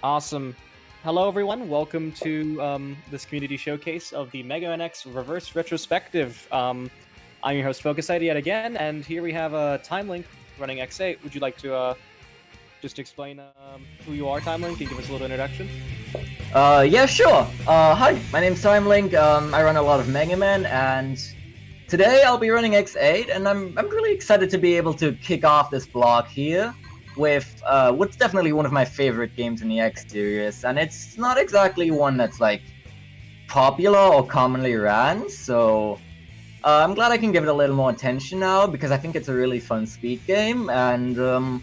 Awesome. Hello, everyone. Welcome to this community showcase of the Mega Man X Reverse Retrospective. I'm your host, Focus ID, yet again, and here we have TimeLink running X8. Would you like to just explain who you are, TimeLink, and give us a little introduction? Yeah, sure. Hi, my name's TimeLink. I run a lot of Mega Man, and today I'll be running X8, and I'm really excited to be able to kick off this block here with what's definitely one of my favorite games in the X series, and it's not exactly one that's like popular or commonly ran, so I'm glad I can give it a little more attention now because I think it's a really fun speed game, and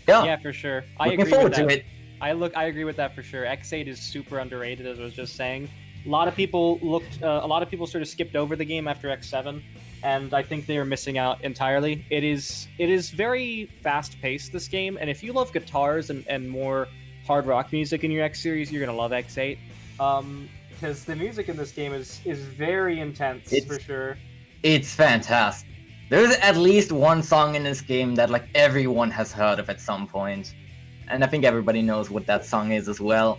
Yeah, for sure. looking forward to it. I agree with that for sure. X8 is super underrated, as I was just saying. A lot of people sort of skipped over the game after X7, and I think they are missing out entirely. It is very fast paced, this game, and if you love guitars and more hard rock music in your X series, you're gonna love X8. Because the music in this game is very intense for sure. It's fantastic. There's at least one song in this game that like everyone has heard of at some point. And I think everybody knows what that song is as well.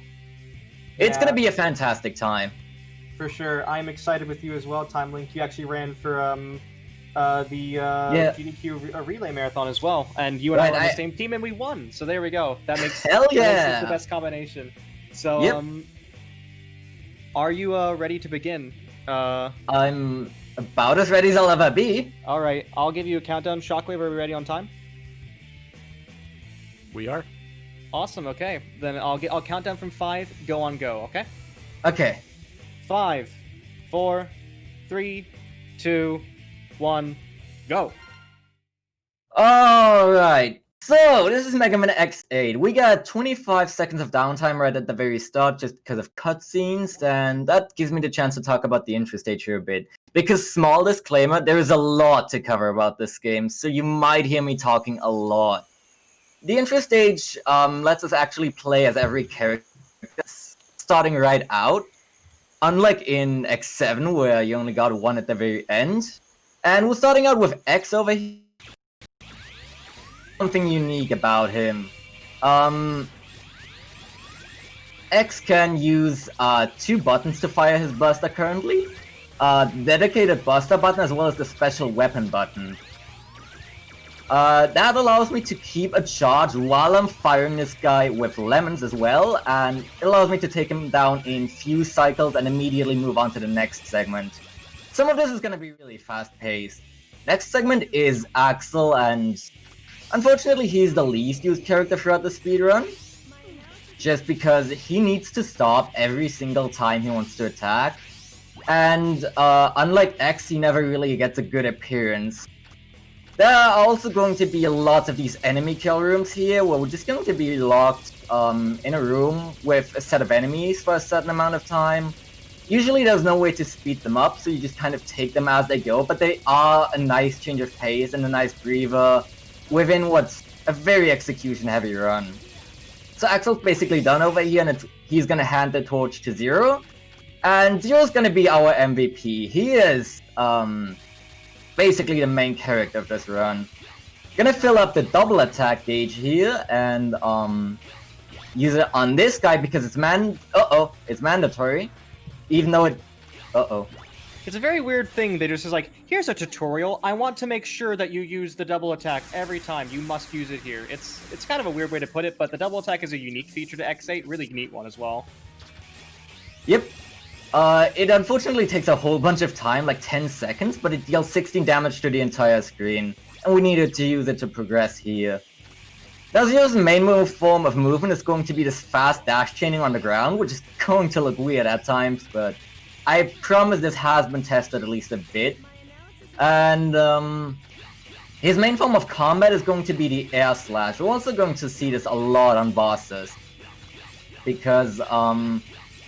It's gonna be a fantastic time. For sure. I'm excited with you as well, TimeLink. You actually ran for the GDQ relay marathon as well, and you and I were on the same team, and we won. So there we go. That makes hell yeah, that makes it the best combination. So are you ready to begin? I'm about as ready as I'll ever be. All right, I'll give you a countdown. Shockwave, are we ready on time? We are. Awesome. Okay, then I'll count down from 5. Go on, go. Okay. Okay. 5, 4, 3, 2, 1, go. All right. So this is Mega Man X8. We got 25 seconds of downtime right at the very start, just because of cutscenes, and that gives me the chance to talk about the intro stage here a bit. Because small disclaimer, there is a lot to cover about this game, so you might hear me talking a lot. The intro stage lets us actually play as every character starting right out, unlike in X7 where you only got one at the very end. And we're starting out with X over here. Something unique about him. X can use 2 buttons to fire his buster currently. Dedicated buster button as well as the special weapon button. That allows me to keep a charge while I'm firing this guy with lemons as well, and it allows me to take him down in few cycles and immediately move on to the next segment. Some of this is going to be really fast-paced. Next segment is Axel, and unfortunately he's the least used character throughout the speedrun, just because he needs to stop every single time he wants to attack, and unlike X, he never really gets a good appearance. There are also going to be lots of these enemy kill rooms here, where we're just going to be locked in a room with a set of enemies for a certain amount of time. Usually there's no way to speed them up, so you just kind of take them as they go, but they are a nice change of pace and a nice breather within what's a very execution-heavy run. So Axel's basically done over here, and he's going to hand the torch to Zero. And Zero's going to be our MVP. He is basically the main character of this run. Gonna fill up the double attack gauge here and use it on this guy because it's mandatory. Even though It's a very weird thing. They just is like, here's a tutorial. I want to make sure that you use the double attack every time. You must use it here. It's kind of a weird way to put it, but the double attack is a unique feature to X8. Really neat one as well. Yep. It unfortunately takes a whole bunch of time, like 10 seconds, but it deals 16 damage to the entire screen, and we needed to use it to progress here. Now Zero's main form of movement is going to be this fast dash chaining on the ground, which is going to look weird at times, but I promise this has been tested at least a bit. And his main form of combat is going to be the air slash. We're also going to see this a lot on bosses, because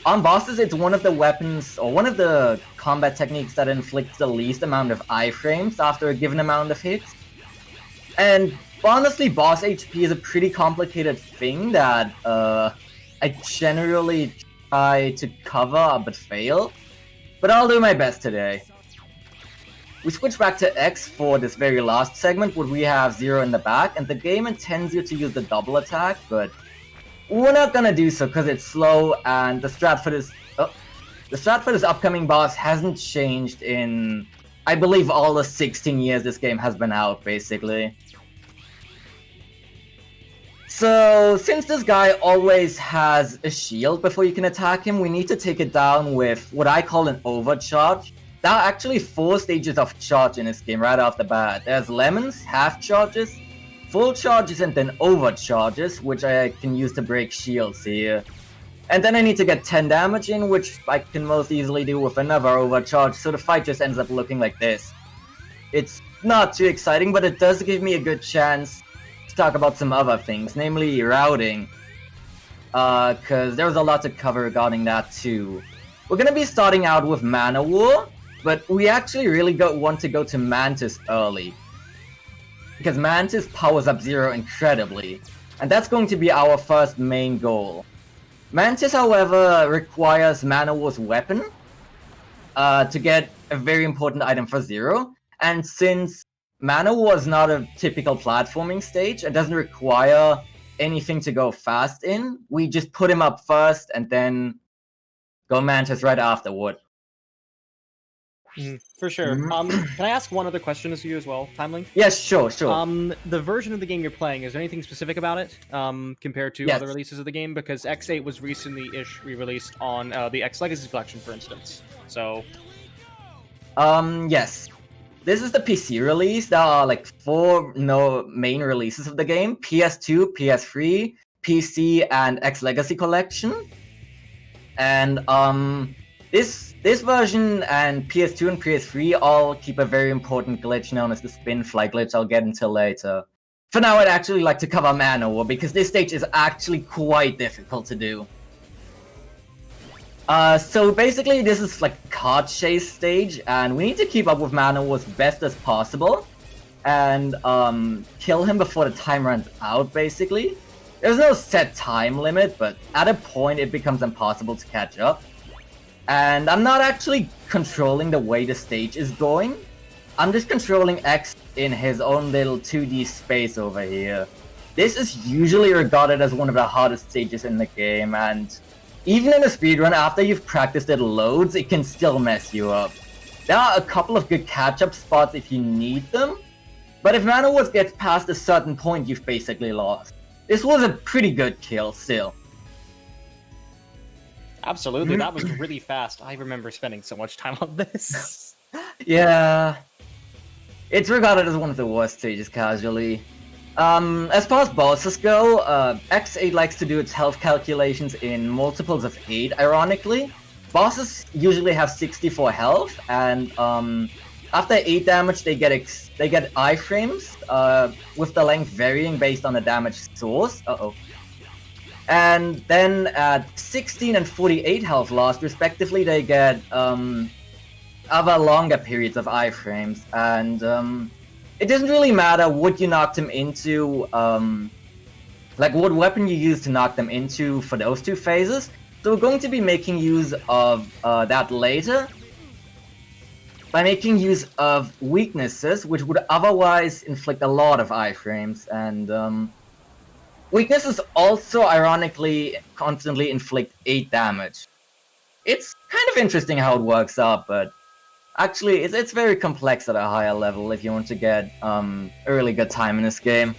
on bosses, it's one of the weapons, or one of the combat techniques that inflicts the least amount of iframes after a given amount of hits. And honestly, boss HP is a pretty complicated thing that I generally try to cover but fail. But I'll do my best today. We switch back to X for this very last segment where we have Zero in the back, and the game intends you to use the double attack, but we're not gonna do so because it's slow, and the strat for this upcoming boss hasn't changed in, I believe, all the 16 years this game has been out, basically. So, since this guy always has a shield before you can attack him, we need to take it down with what I call an overcharge. There are actually 4 stages of charge in this game right off the bat. There's lemons, half charges, full charges, and then overcharges, which I can use to break shields here. And then I need to get 10 damage in, which I can most easily do with another overcharge, so the fight just ends up looking like this. It's not too exciting, but it does give me a good chance to talk about some other things, namely routing. Because there was a lot to cover regarding that too. We're gonna be starting out with Mana War, but we actually really want to go to Mantis early. Because Mantis powers up Zero incredibly, and that's going to be our first main goal. Mantis, however, requires Mana War's weapon to get a very important item for Zero, and since Mana War is not a typical platforming stage, it doesn't require anything to go fast in, we just put him up first and then go Mantis right afterward. For sure. Can I ask one other question to you as well, TimeLink? Yes, sure. The version of the game you're playing, is there anything specific about it compared to other releases of the game? Because X8 was recently-ish re-released on the X Legacy Collection, for instance. So... yes. This is the PC release. There are like 4 main releases of the game: PS2, PS3, PC, and X Legacy Collection. And this version and PS2 and PS3 all keep a very important glitch known as the spin fly glitch I'll get into later. For now, I'd actually like to cover Mana War because this stage is actually quite difficult to do. So basically this is like a card chase stage, and we need to keep up with Mana War as best as possible and kill him before the time runs out, basically. There's no set time limit, but at a point it becomes impossible to catch up. And I'm not actually controlling the way the stage is going. I'm just controlling X in his own little 2D space over here. This is usually regarded as one of the hardest stages in the game, and even in a speedrun, after you've practiced it loads, it can still mess you up. There are a couple of good catch-up spots if you need them, but if Mana War gets past a certain point, you've basically lost. This was a pretty good kill, still. Absolutely, that was really fast. I remember spending so much time on this. Yeah. It's regarded as one of the worst stages casually. As far as bosses go, X8 likes to do its health calculations in multiples of 8, ironically. Bosses usually have 64 health, and after 8 damage they get iframes, with the length varying based on the damage source. And then at 16 and 48 health lost, respectively, they get other longer periods of iframes, and it doesn't really matter what you knocked him into, like what weapon you use to knock them into for those 2 phases. So we're going to be making use of that later, by making use of weaknesses, which would otherwise inflict a lot of iframes, and weaknesses also, ironically, constantly inflict 8 damage. It's kind of interesting how it works out, but actually, it's very complex at a higher level if you want to get a really good time in this game.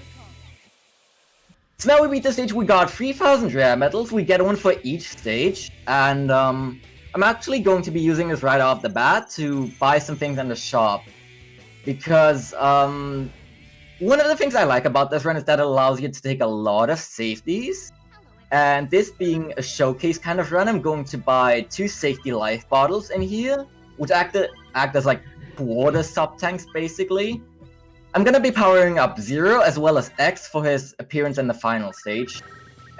So now we beat the stage, we got 3,000 rare medals, we get one for each stage, and I'm actually going to be using this right off the bat to buy some things in the shop. Because one of the things I like about this run is that it allows you to take a lot of safeties. And this being a showcase kind of run, I'm going to buy 2 safety life bottles in here, which act as like water sub-tanks, basically. I'm gonna be powering up Zero as well as X for his appearance in the final stage.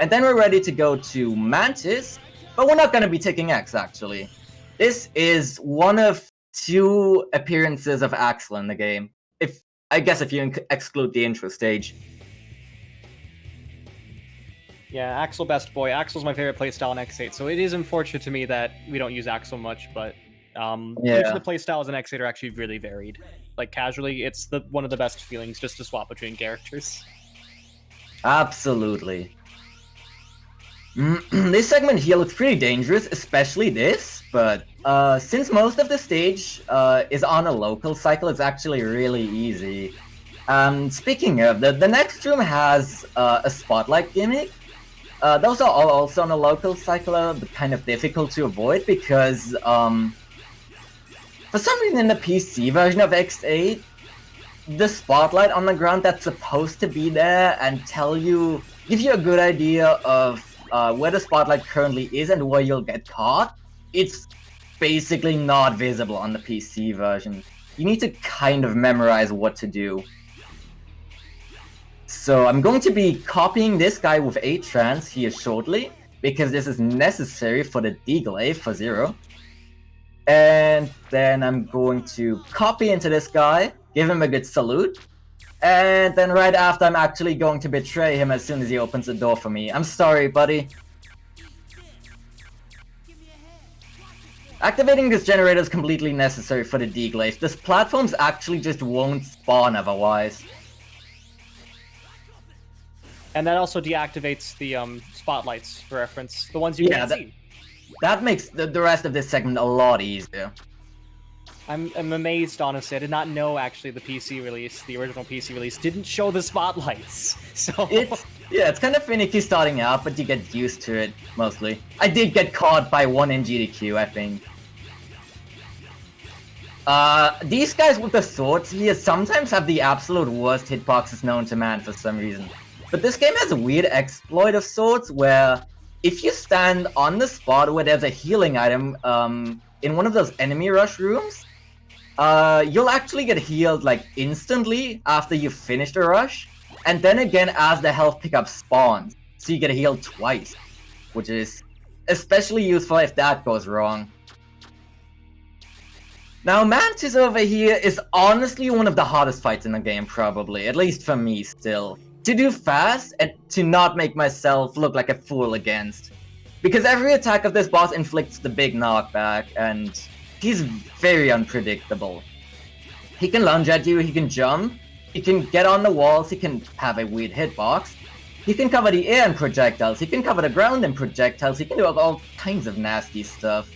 And then we're ready to go to Mantis, but we're not gonna be taking X, actually. This is one of 2 appearances of Axel in the game. I guess if you exclude the intro stage. Yeah, Axel best boy. Axel's my favorite playstyle in X8, so it is unfortunate to me that we don't use Axel much, but each of the playstyles in X8 are actually really varied. Like, casually, it's one of the best feelings just to swap between characters. Absolutely. This segment here looks pretty dangerous, especially this, but since most of the stage is on a local cycle, it's actually really easy. Speaking of, the next room has a spotlight gimmick. Those are all also on a local cycle, but kind of difficult to avoid because for some reason in the PC version of X8, the spotlight on the ground that's supposed to be there and give you a good idea of where the spotlight currently is and where you'll get caught, it's basically not visible on the PC version. You need to kind of memorize what to do. So I'm going to be copying this guy with a trance here shortly, because this is necessary for the deglaive for 0. And then I'm going to copy into this guy, give him a good salute, and then right after I'm actually going to betray him as soon as he opens the door for me. I'm sorry, buddy. Activating this generator is completely necessary for the deglaive. This platforms actually just won't spawn otherwise. And that also deactivates the spotlights, for reference. The ones you can't see. That makes the rest of this segment a lot easier. I'm amazed, honestly. I did not know, actually, the PC release, the original PC release, didn't show the spotlights. So it's kind of finicky starting out, but you get used to it, mostly. I did get caught by one in GDQ, I think. These guys with the swords here sometimes have the absolute worst hitboxes known to man for some reason. But this game has a weird exploit of sorts where if you stand on the spot where there's a healing item in one of those enemy rush rooms, you'll actually get healed like instantly after you've finished a rush, and then again as the health pickup spawns, so you get healed twice, which is especially useful if that goes wrong. Now Mantis over here is honestly one of the hardest fights in the game, probably, at least for me still. To do fast and to not make myself look like a fool against. Because every attack of this boss inflicts the big knockback, and he's very unpredictable. He can lunge at you, he can jump, he can get on the walls, he can have a weird hitbox, he can cover the air in projectiles, he can cover the ground in projectiles, he can do all kinds of nasty stuff.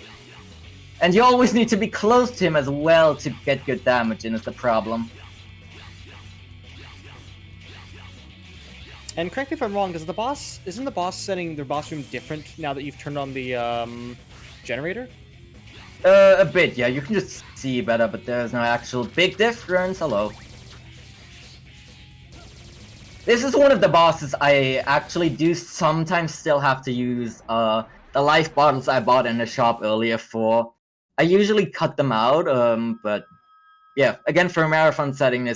And you always need to be close to him as well to get good damage in is the problem. And correct me if I'm wrong, isn't the boss setting their boss room different now that you've turned on the generator? A bit, yeah. You can just see better, but there's no actual big difference. Hello. This is one of the bosses I actually do sometimes still have to use the life bottles I bought in the shop earlier for. I usually cut them out, but yeah, again, for a marathon setting,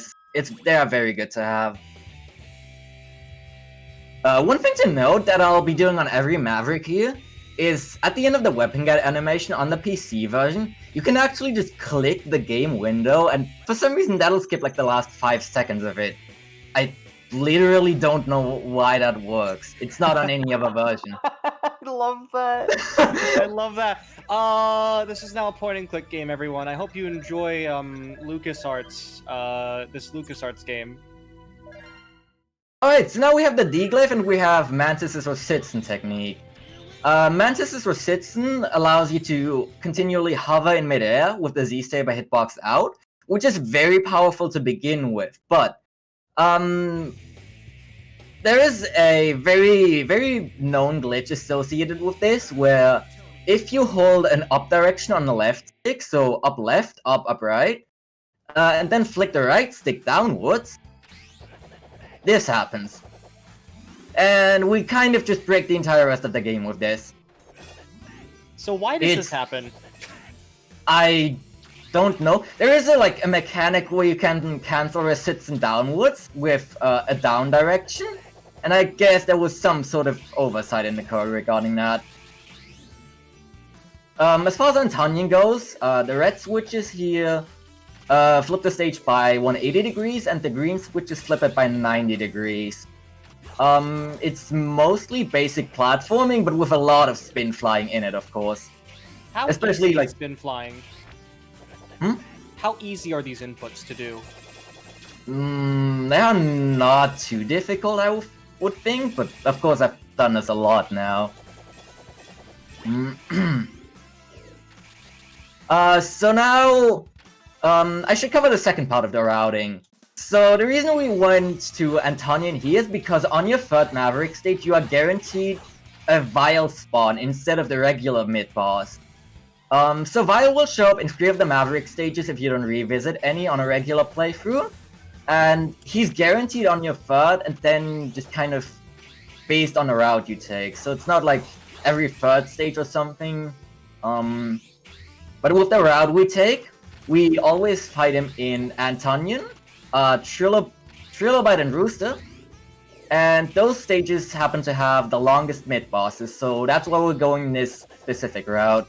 they are very good to have. One thing to note that I'll be doing on every Maverick here is at the end of the weapon get animation on the PC version, you can actually just click the game window, and for some reason that'll skip like the last 5 seconds of it. I literally don't know why that works. It's not on any other version. I love that. I love that. This is now a point and click game, everyone. I hope you enjoy LucasArts, this LucasArts game. Alright, so now we have the deglaive and we have Mantis' Rositson technique. Mantis' Rositson allows you to continually hover in midair with the Z-Stay by hitbox out, which is very powerful to begin with, but there is a very, very known glitch associated with this, where if you hold an up direction on the left stick, so up left, up right, and then flick the right stick downwards, this happens. And we kind of just break the entire rest of the game with this. So why does this happen? I don't know. There is a mechanic where you can cancel Rositson downwards with a down direction, and I guess there was some sort of oversight in the code regarding that. As far as Antonyan goes, the red switches here flip the stage by 180 degrees, and the green switches flip it by 90 degrees. It's mostly basic platforming, but with a lot of spin flying in it, of course. How especially easy is spin flying? Hmm? How easy are these inputs to do? They are not too difficult, I would think, but of course I've done this a lot now. So now, I should cover the second part of the routing. So the reason we went to Antonian here is because on your third Maverick stage, you are guaranteed a Vile spawn instead of the regular mid-boss. So Vile will show up in 3 of the Maverick stages if you don't revisit any on a regular playthrough. And he's guaranteed on your third, and then just kind of based on the route you take. So it's not like every third stage or something. But with the route we take, we always fight him in Antonian, Trilobite and Rooster. And those stages happen to have the longest mid-bosses, so that's why we're going this specific route.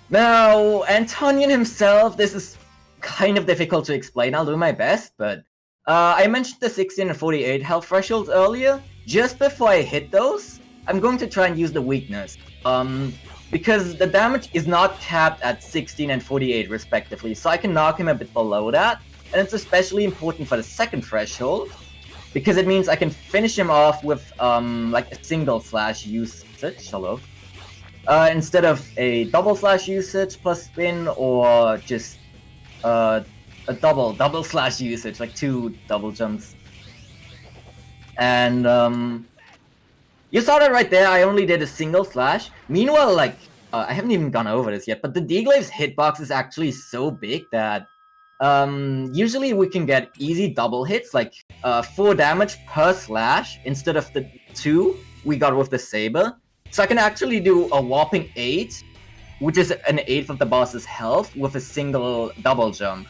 Now, Antonian himself, this is kind of difficult to explain, I'll do my best, but I mentioned the 16 and 48 health thresholds earlier. Just before I hit those, I'm going to try and use the weakness. Because the damage is not capped at 16 and 48 respectively, so I can knock him a bit below that. And it's especially important for the second threshold, because it means I can finish him off with like a single slash usage, instead of a double slash usage plus spin, or just a double slash usage, like 2 double jumps. And you saw that right there, I only did a single slash. Meanwhile, like, I haven't even gone over this yet, but the D-Glaive's hitbox is actually so big that usually we can get easy double hits, like 4 damage per slash instead of the 2 we got with the Saber. So I can actually do a whopping 8, which is an 1/8 of the boss's health with a single double jump.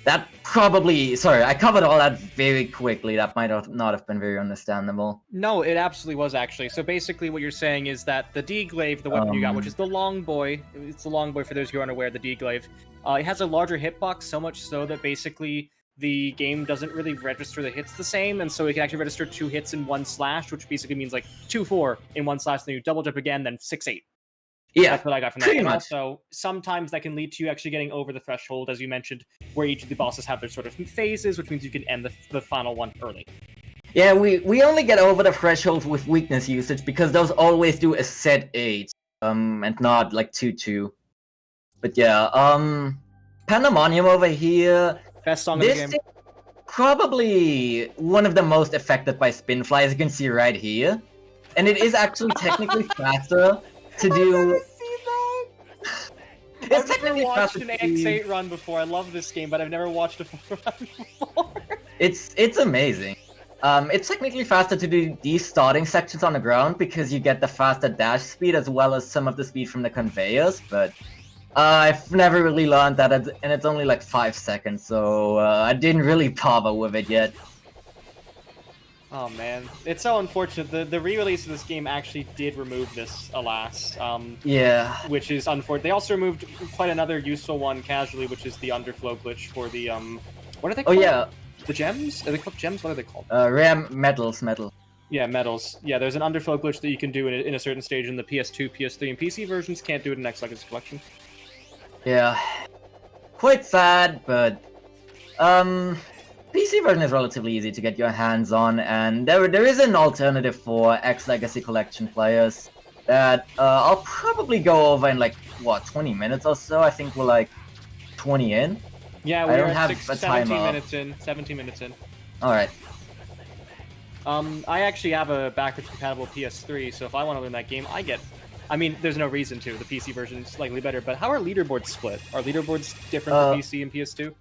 That probably... Sorry, I covered all that very quickly. That might not have been very understandable. No, it absolutely was, actually. So basically what you're saying is that the D-Glaive, the weapon you got, which is the Long Boy, it's the Long Boy for those who are unaware, the D-Glaive, it has a larger hitbox, so much so that basically the game doesn't really register the hits the same, and so it can actually register 2 hits in 1 slash, which basically means like 2-4 in 1 slash, then you double jump again, then 6-8. Yeah, that's what I got from that. pretty And much. also, sometimes that can lead to you actually getting over the threshold, as you mentioned, where each of the bosses have their sort of phases, which means you can end the final one early. Yeah, we only get over the threshold with weakness usage because those always do a set 8, and not like 2-2. But yeah, Pandemonium over here. Best song of the game. Is probably one of the most affected by Spinfly, as you can see right here. And it is actually technically faster to do... I've never watched an X8 run before. I love this game, but I've never watched a 4 run before. It's amazing. It's technically faster to do these starting sections on the ground because you get the faster dash speed as well as some of the speed from the conveyors, but I've never really learned that, and it's only like 5 seconds, so I didn't really bother with it yet. Oh man, it's so unfortunate. The re-release of this game actually did remove this, alas. Yeah. Which is unfortunate. They also removed quite another useful one casually, which is the underflow glitch for the what are they called? Oh yeah. The gems? Are they called gems? What are they called? Rare medals. Yeah, medals. Yeah, there's an underflow glitch that you can do in a certain stage in the PS2, PS3, and PC versions. Can't do it in X Legacy Collection. Yeah. Quite sad, but PC version is relatively easy to get your hands on, and there is an alternative for X Legacy Collection players that I'll probably go over in like, what, 20 minutes or so? I think we're like 20 in. Yeah, we're at 17 minutes in. 17 minutes in. Alright. I actually have a backwards compatible PS3, so if I want to learn that game, I mean, there's no reason to. The PC version is slightly better, but how are leaderboards split? Are leaderboards different for PC and PS2?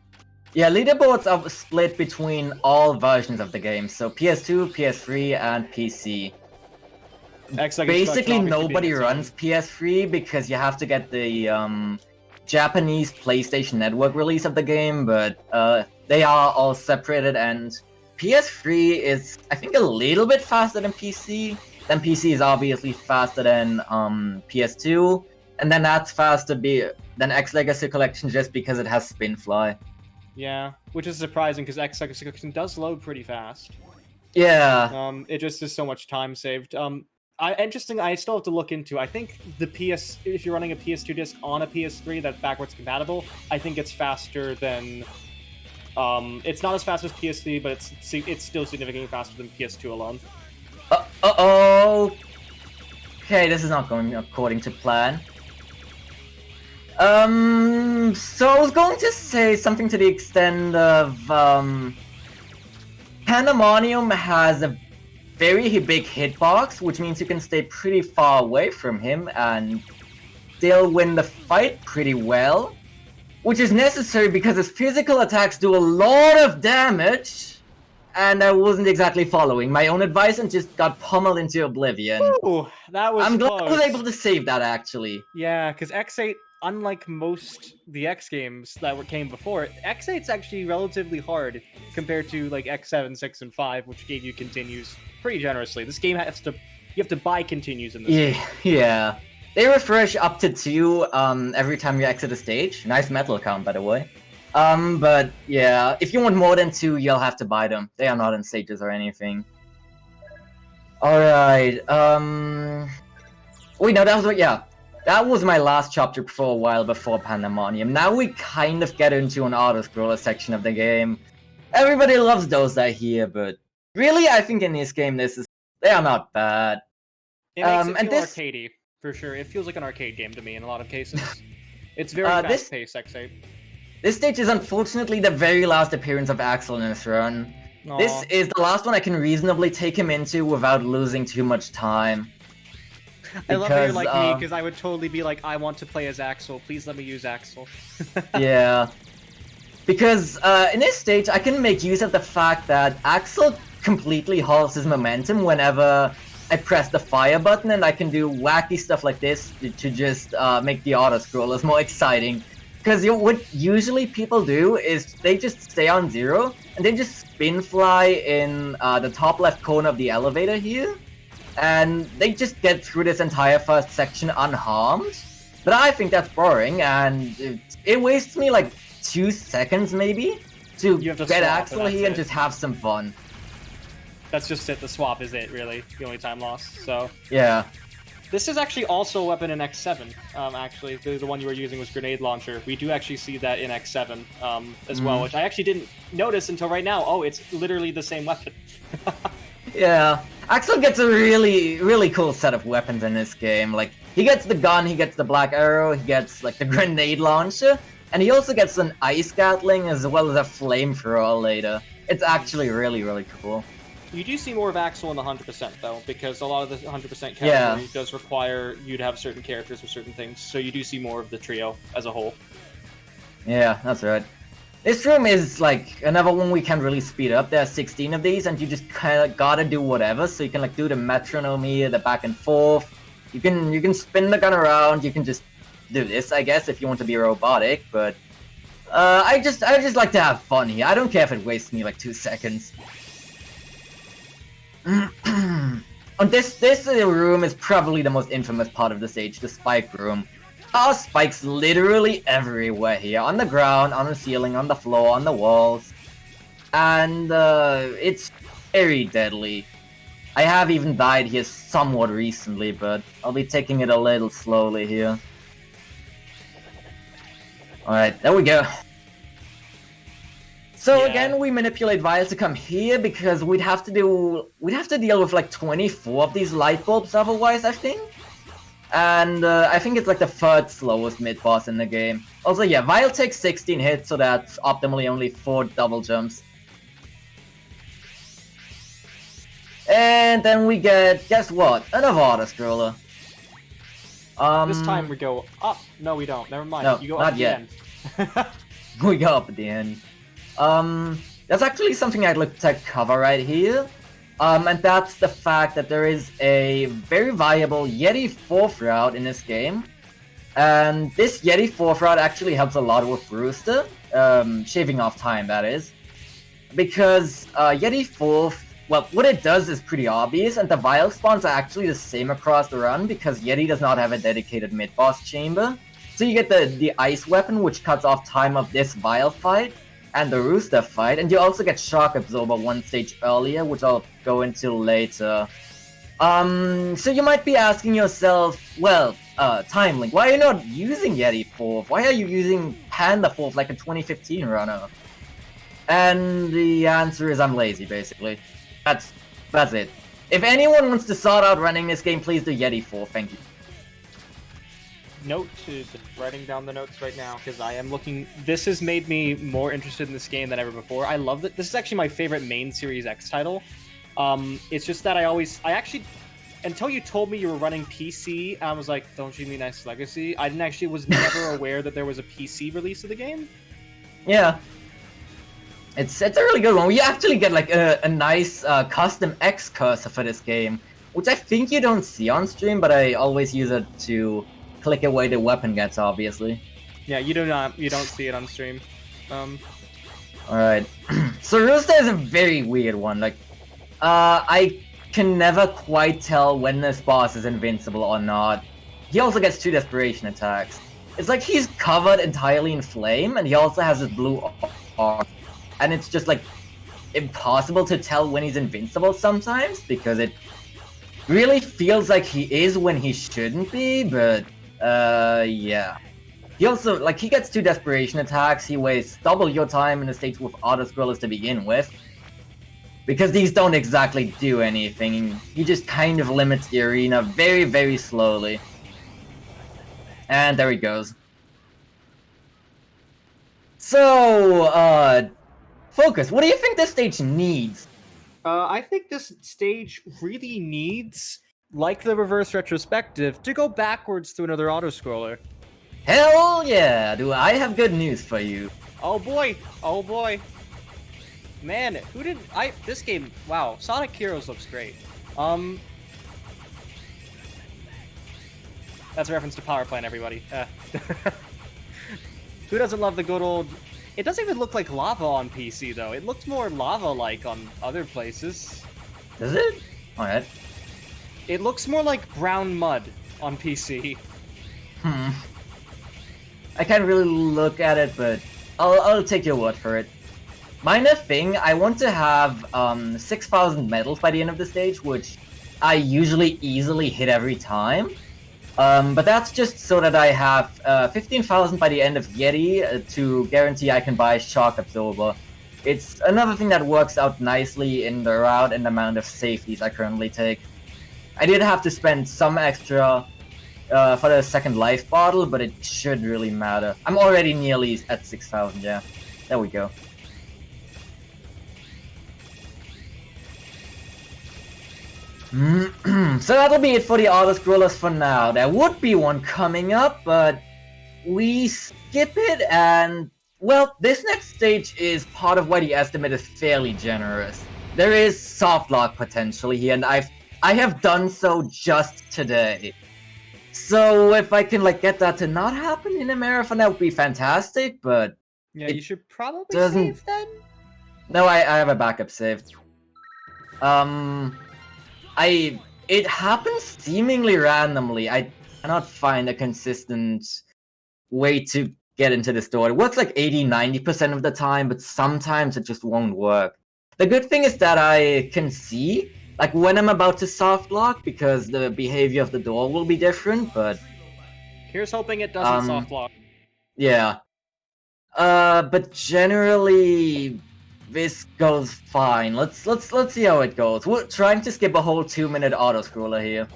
Yeah, leaderboards are split between all versions of the game, so PS2, PS3, and PC. Basically, nobody runs PS3 because you have to get the Japanese PlayStation Network release of the game, but they are all separated, and PS3 is, I think, a little bit faster than PC. Then PC is obviously faster than PS2, and then that's faster than X Legacy Collection just because it has Spinfly. Yeah, which is surprising because X Legacy Collection does load pretty fast. Yeah. It just is so much time saved. Interesting, I still have to look into. I think if you're running a PS2 disc on a PS3 that's backwards compatible, I think it's faster than It's not as fast as PS3, but it's still significantly faster than PS2 alone. Uh-oh. Okay, this is not going according to plan. So I was going to say something to the extent of, Pandemonium has a very big hitbox, which means you can stay pretty far away from him and still win the fight pretty well. Which is necessary because his physical attacks do a lot of damage, and I wasn't exactly following my own advice and just got pummeled into oblivion. Ooh, that was I'm glad close. I was able to save that, actually. Yeah, because X8, unlike most the X games that came before, X8's actually relatively hard compared to like X7, 6, and 5, which gave you continues pretty generously. This game you have to buy continues in this game. Yeah. They refresh up to 2 every time you exit a stage. Nice metal count, by the way. But yeah, if you want more than 2, you'll have to buy them. They are not in stages or anything. Alright, wait, no, that was my last chapter for a while before Pandemonium. Now we kind of get into an auto-scroller section of the game. Everybody loves those I hear, but really, I think in this game, they are not bad. It makes it feel arcadey, for sure. It feels like an arcade game to me in a lot of cases. It's very fast-paced, X8. This stage is unfortunately the very last appearance of Axel in this run. Aww. This is the last one I can reasonably take him into without losing too much time. I love that you're like me, because I would totally be like, I want to play as Axel. Please let me use Axel. Yeah. Because in this stage, I can make use of the fact that Axel completely halts his momentum whenever I press the fire button, and I can do wacky stuff like this to just make the auto-scrollers more exciting. Because what usually people do is they just stay on 0, and they just spin fly in the top left corner of the elevator here, and they just get through this entire first section unharmed. But I think that's boring, and it wastes me like 2 seconds maybe to get Axel here and just have some fun. That's just it. The swap is it, really. The only time lost. So yeah. This is actually also a weapon in X7. Actually, the one you were using was grenade launcher. We do actually see that in X7 as well, which I actually didn't notice until right now. Oh, it's literally the same weapon. Yeah, Axel gets a really cool set of weapons in this game. Like, he gets the gun, he gets the black arrow, he gets like the grenade launcher, and he also gets an ice gatling as well as a flamethrower later. It's actually really cool. You do see more of Axel in the 100% though, because a lot of the 100% category does require you to have certain characters with certain things, so you do see more of the trio as a whole. Yeah, that's right. This room is like another one we can really speed up. There are 16 of these, and you just kind of gotta do whatever. So you can like do the metronome here, the back and forth. You can spin the gun around. You can just do this, I guess, if you want to be robotic. But I just like to have fun here. I don't care if it wastes me like 2 seconds. And this room is probably the most infamous part of the stage, the spike room. There are spikes literally everywhere here, on the ground, on the ceiling, on the floor, on the walls. And it's very deadly. I have even died here somewhat recently, but I'll be taking it a little slowly here. Alright, there we go. So again, we manipulate Vile to come here because we'd have to deal with like 24 of these light bulbs otherwise, I think. And I think it's like the 3rd slowest mid-boss in the game. Also, yeah, Vile takes 16 hits, so that's optimally only 4 double jumps. And then we get, guess what? Another auto-scroller. This time we go up. No, we don't. Never mind. No, you go up not at yet. the end. We go up at the end. That's actually something I'd like to cover right here. And that's the fact that there is a very viable Yeti 4th route in this game. And this Yeti 4th route actually helps a lot with Rooster, shaving off time, that is. Because Yeti 4th, well, what it does is pretty obvious, and the Vile spawns are actually the same across the run, because Yeti does not have a dedicated mid-boss chamber. So you get the ice weapon, which cuts off time of this Vile fight, and the Rooster fight, and you also get Shock Absorber 1 stage earlier, which I'll go into later. So you might be asking yourself, well, TimeLink, why are you not using Yeti 4th? Why are you using Panda 4th like a 2015 runner? And the answer is I'm lazy, basically. That's it. If anyone wants to sort out running this game, please do Yeti 4, thank you. Noted. Writing down the notes right now, because I am looking... This has made me more interested in this game than ever before. I love that. This is actually my favorite main Series X title. It's just that I actually... Until you told me you were running PC, I was like, don't you mean X Legacy? I was never aware that there was a PC release of the game. Yeah. It's a really good one. We actually get like a nice custom X cursor for this game, which I think you don't see on stream, but I always use it to click away the weapon gets, obviously. Yeah, you don't see it on stream. Alright. So Rooster is a very weird one. Like, I can never quite tell when this boss is invincible or not. He also gets 2 desperation attacks. It's like he's covered entirely in flame, and he also has this blue arm. And it's just like impossible to tell when he's invincible sometimes, because it really feels like he is when he shouldn't be, but yeah. He also, like, he gets 2 desperation attacks, he wastes double your time in the stage with auto-scrollers to begin with. Because these don't exactly do anything, he just kind of limits the arena very, very slowly. And there he goes. So, Focus, what do you think this stage needs? I think this stage really needs, like the reverse retrospective, to go backwards to another auto-scroller. Hell yeah! Do I have good news for you? Oh boy! Oh boy! Man, this game, wow, Sonic Heroes looks great. That's a reference to Power Plant, everybody. Who doesn't love the good old... It doesn't even look like lava on PC, though. It looks more lava-like on other places. Does it? Alright. It looks more like brown mud on PC. I can't really look at it, but I'll take your word for it. Minor thing, I want to have 6,000 medals by the end of the stage, which I usually easily hit every time. But that's just so that I have 15,000 by the end of Yeti to guarantee I can buy Shock Absorber. It's another thing that works out nicely in the route and the amount of safeties I currently take. I did have to spend some extra for the second life bottle, but it should really matter. I'm already nearly at 6,000, yeah. There we go. So that'll be it for the auto-scrollers for now. There would be one coming up, but we skip it, and well, this next stage is part of why the estimate is fairly generous. There is soft lock potentially here, and I have done so just today. So if I can like get that to not happen in a marathon, that would be fantastic, but yeah, you should probably save then? No, I have a backup save. It happens seemingly randomly. I cannot find a consistent way to get into this door. It works like 80-90% of the time, but sometimes it just won't work. The good thing is that I can see, like, when I'm about to soft lock, because the behavior of the door will be different, but... Here's hoping it doesn't soft lock. Yeah. But generally... this goes fine. Let's see how it goes. We're trying to skip a whole 2-minute auto-scroller here.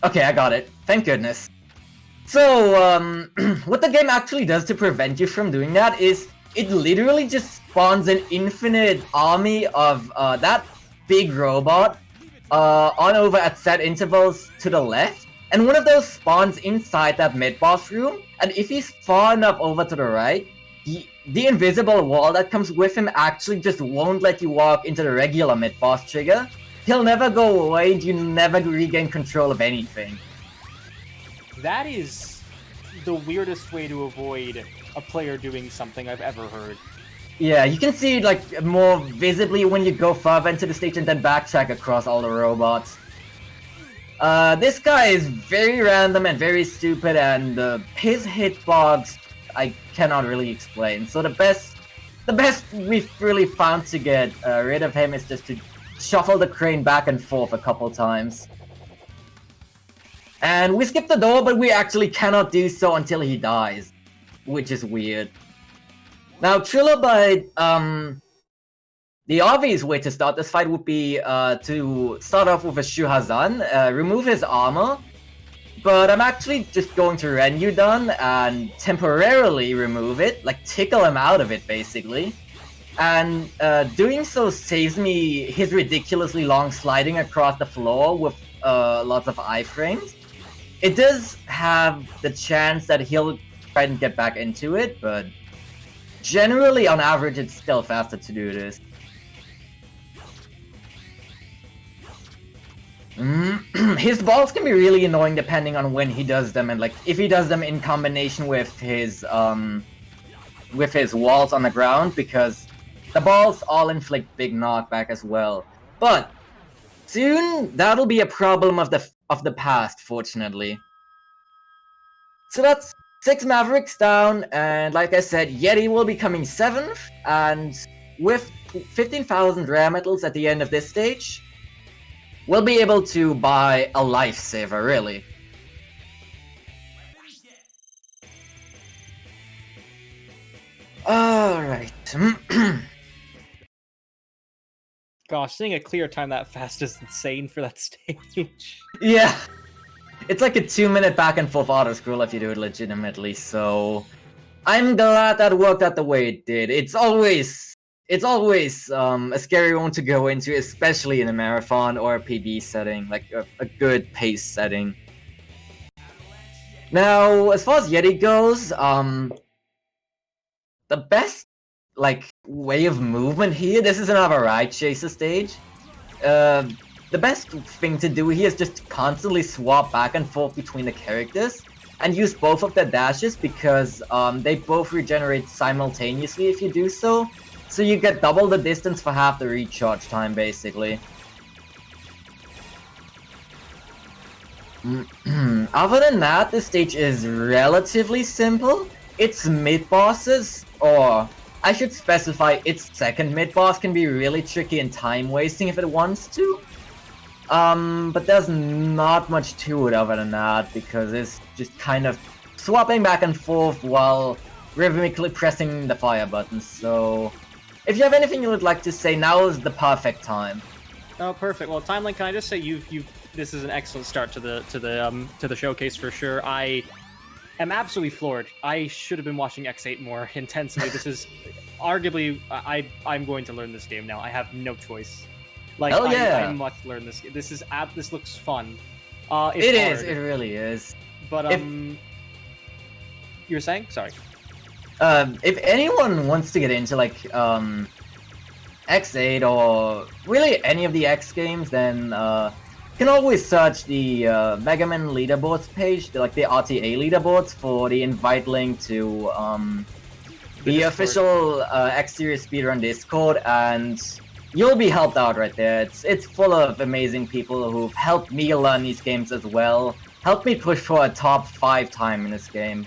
Okay, I got it. Thank goodness. So, what the game actually does to prevent you from doing that is it literally just spawns an infinite army of that big robot on over at set intervals to the left, and one of those spawns inside that mid-boss room, and if he's far enough over to the right, the invisible wall that comes with him actually just won't let you walk into the regular mid-boss trigger. He'll never go away and you never regain control of anything. That is the weirdest way to avoid a player doing something I've ever heard. Yeah, you can see it like more visibly when you go further into the stage and then backtrack across all the robots. This guy is very random and very stupid, and his hitbox I cannot really explain. So the best we've really found to get rid of him is just to shuffle the crane back and forth a couple times. And we skip the door, but we actually cannot do so until he dies, which is weird. Now, Trilobite, the obvious way to start this fight would be to start off with a Shuhazan, remove his armor, but I'm actually just going to Renyudan and temporarily remove it, like tickle him out of it basically. And doing so saves me his ridiculously long sliding across the floor with lots of iframes. It does have the chance that he'll try and get back into it, but generally on average it's still faster to do this. His balls can be really annoying depending on when he does them, and like if he does them in combination with his walls on the ground, because the balls all inflict big knockback as well. But soon that'll be a problem of the past, fortunately. So that's 6 Mavericks down, and like I said, Yeti will be coming 7th, and with 15,000 rare metals at the end of this stage, we'll be able to buy a lifesaver, really. Alright. Gosh, seeing a clear time that fast is insane for that stage. Yeah. It's like a 2-minute back and forth auto scroll if you do it legitimately, so I'm glad that worked out the way it did. It's always a scary one to go into, especially in a marathon or a PB setting, like a good pace setting. Now, as far as Yeti goes, the best way of movement here, this is another ride chaser stage. The best thing to do here is just constantly swap back and forth between the characters and use both of their dashes, because they both regenerate simultaneously if you do so. So you get double the distance for half the recharge time, basically. Other than that, this stage is relatively simple. Its mid-bosses, or I should specify, its second mid-boss can be really tricky and time-wasting if it wants to. But there's not much to it other than that, because it's just kind of swapping back and forth while rhythmically pressing the fire button, so if you have anything you would like to say, now is the perfect time. Oh, perfect. Well, TimeLink, can I just say this is an excellent start to the showcase for sure. I am absolutely floored. I should have been watching X8 more intensely. This is arguably I'm going to learn this game now. I have no choice. Like, hell yeah. I must learn this. This looks fun. It is. It really is. But you were saying? Sorry. If anyone wants to get into like X8 or really any of the X games, then you can always search the Mega Man leaderboards page, like the RTA leaderboards, for the invite link to the official X Series speedrun Discord, and you'll be helped out right there. It's full of amazing people who've helped me learn these games as well, helped me push for a top 5 time in this game.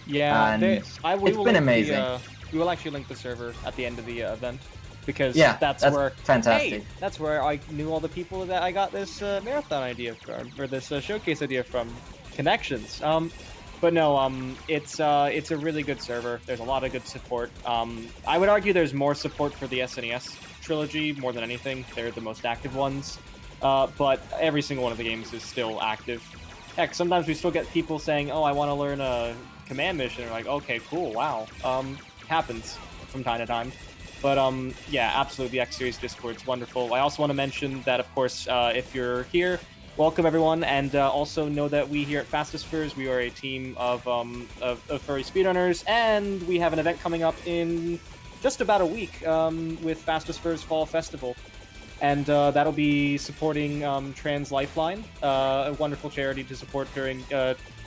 Yeah, it's been amazing. We will actually link the server at the end of the event, because yeah, that's where fantastic. Hey, that's where I knew all the people that I got this marathon idea from, or this showcase idea from. Connections. But no, it's a really good server. There's a lot of good support. I would argue there's more support for the SNES trilogy more than anything. They're the most active ones. But every single one of the games is still active. Heck, sometimes we still get people saying, "Oh, I want to learn a command mission." We're like, "Okay, cool, wow." Happens from time to time. But yeah, absolutely, the X Series Discord's wonderful. I also want to mention that, of course, if you're here, welcome everyone, and also know that we here at Fastest Furs, we are a team of furry speedrunners, and we have an event coming up in just about a week with Fastest Furs Fall Festival. And that'll be supporting Trans Lifeline, a wonderful charity to support during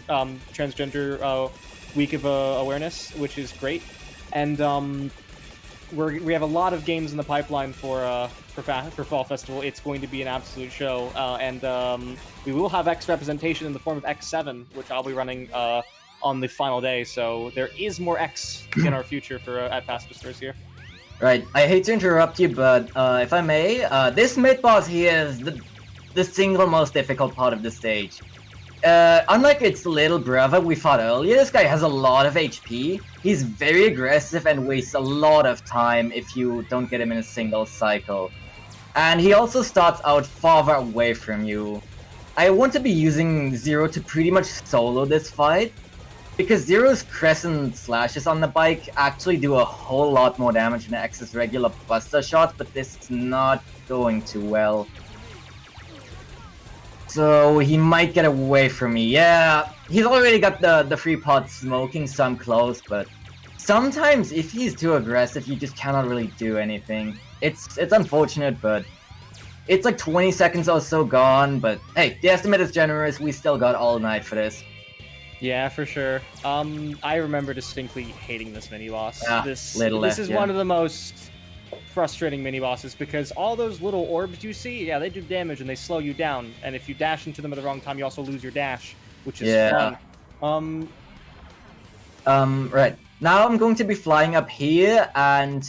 Transgender Week of Awareness, which is great. And we have a lot of games in the pipeline for Fall Festival. It's going to be an absolute show, and we will have X representation in the form of X7, which I'll be running on the final day. So there is more X in our future for at Fastest Furs here. Right, I hate to interrupt you, but if I may, this mid-boss here is the single most difficult part of the stage. Unlike its little brother we fought earlier, this guy has a lot of HP, He's very aggressive and wastes a lot of time if you don't get him in a single cycle. And he also starts out farther away from you. I want to be using Zero to pretty much solo this fight, because Zero's crescent slashes on the bike actually do a whole lot more damage than X's regular buster shots, but this is not going too well. So he might get away from me. Yeah, he's already got the free pot smoking, so I'm close, but sometimes if he's too aggressive, you just cannot really do anything. It's unfortunate, but it's like 20 seconds or so gone, but hey, the estimate is generous. We still got all night for this. Yeah, for sure. I remember distinctly hating this mini-boss. Yeah, This left, is yeah. one of the most frustrating mini-bosses, because all those little orbs you see, yeah, they do damage and they slow you down, and if you dash into them at the wrong time, you also lose your dash, which is fun. Right. Now I'm going to be flying up here and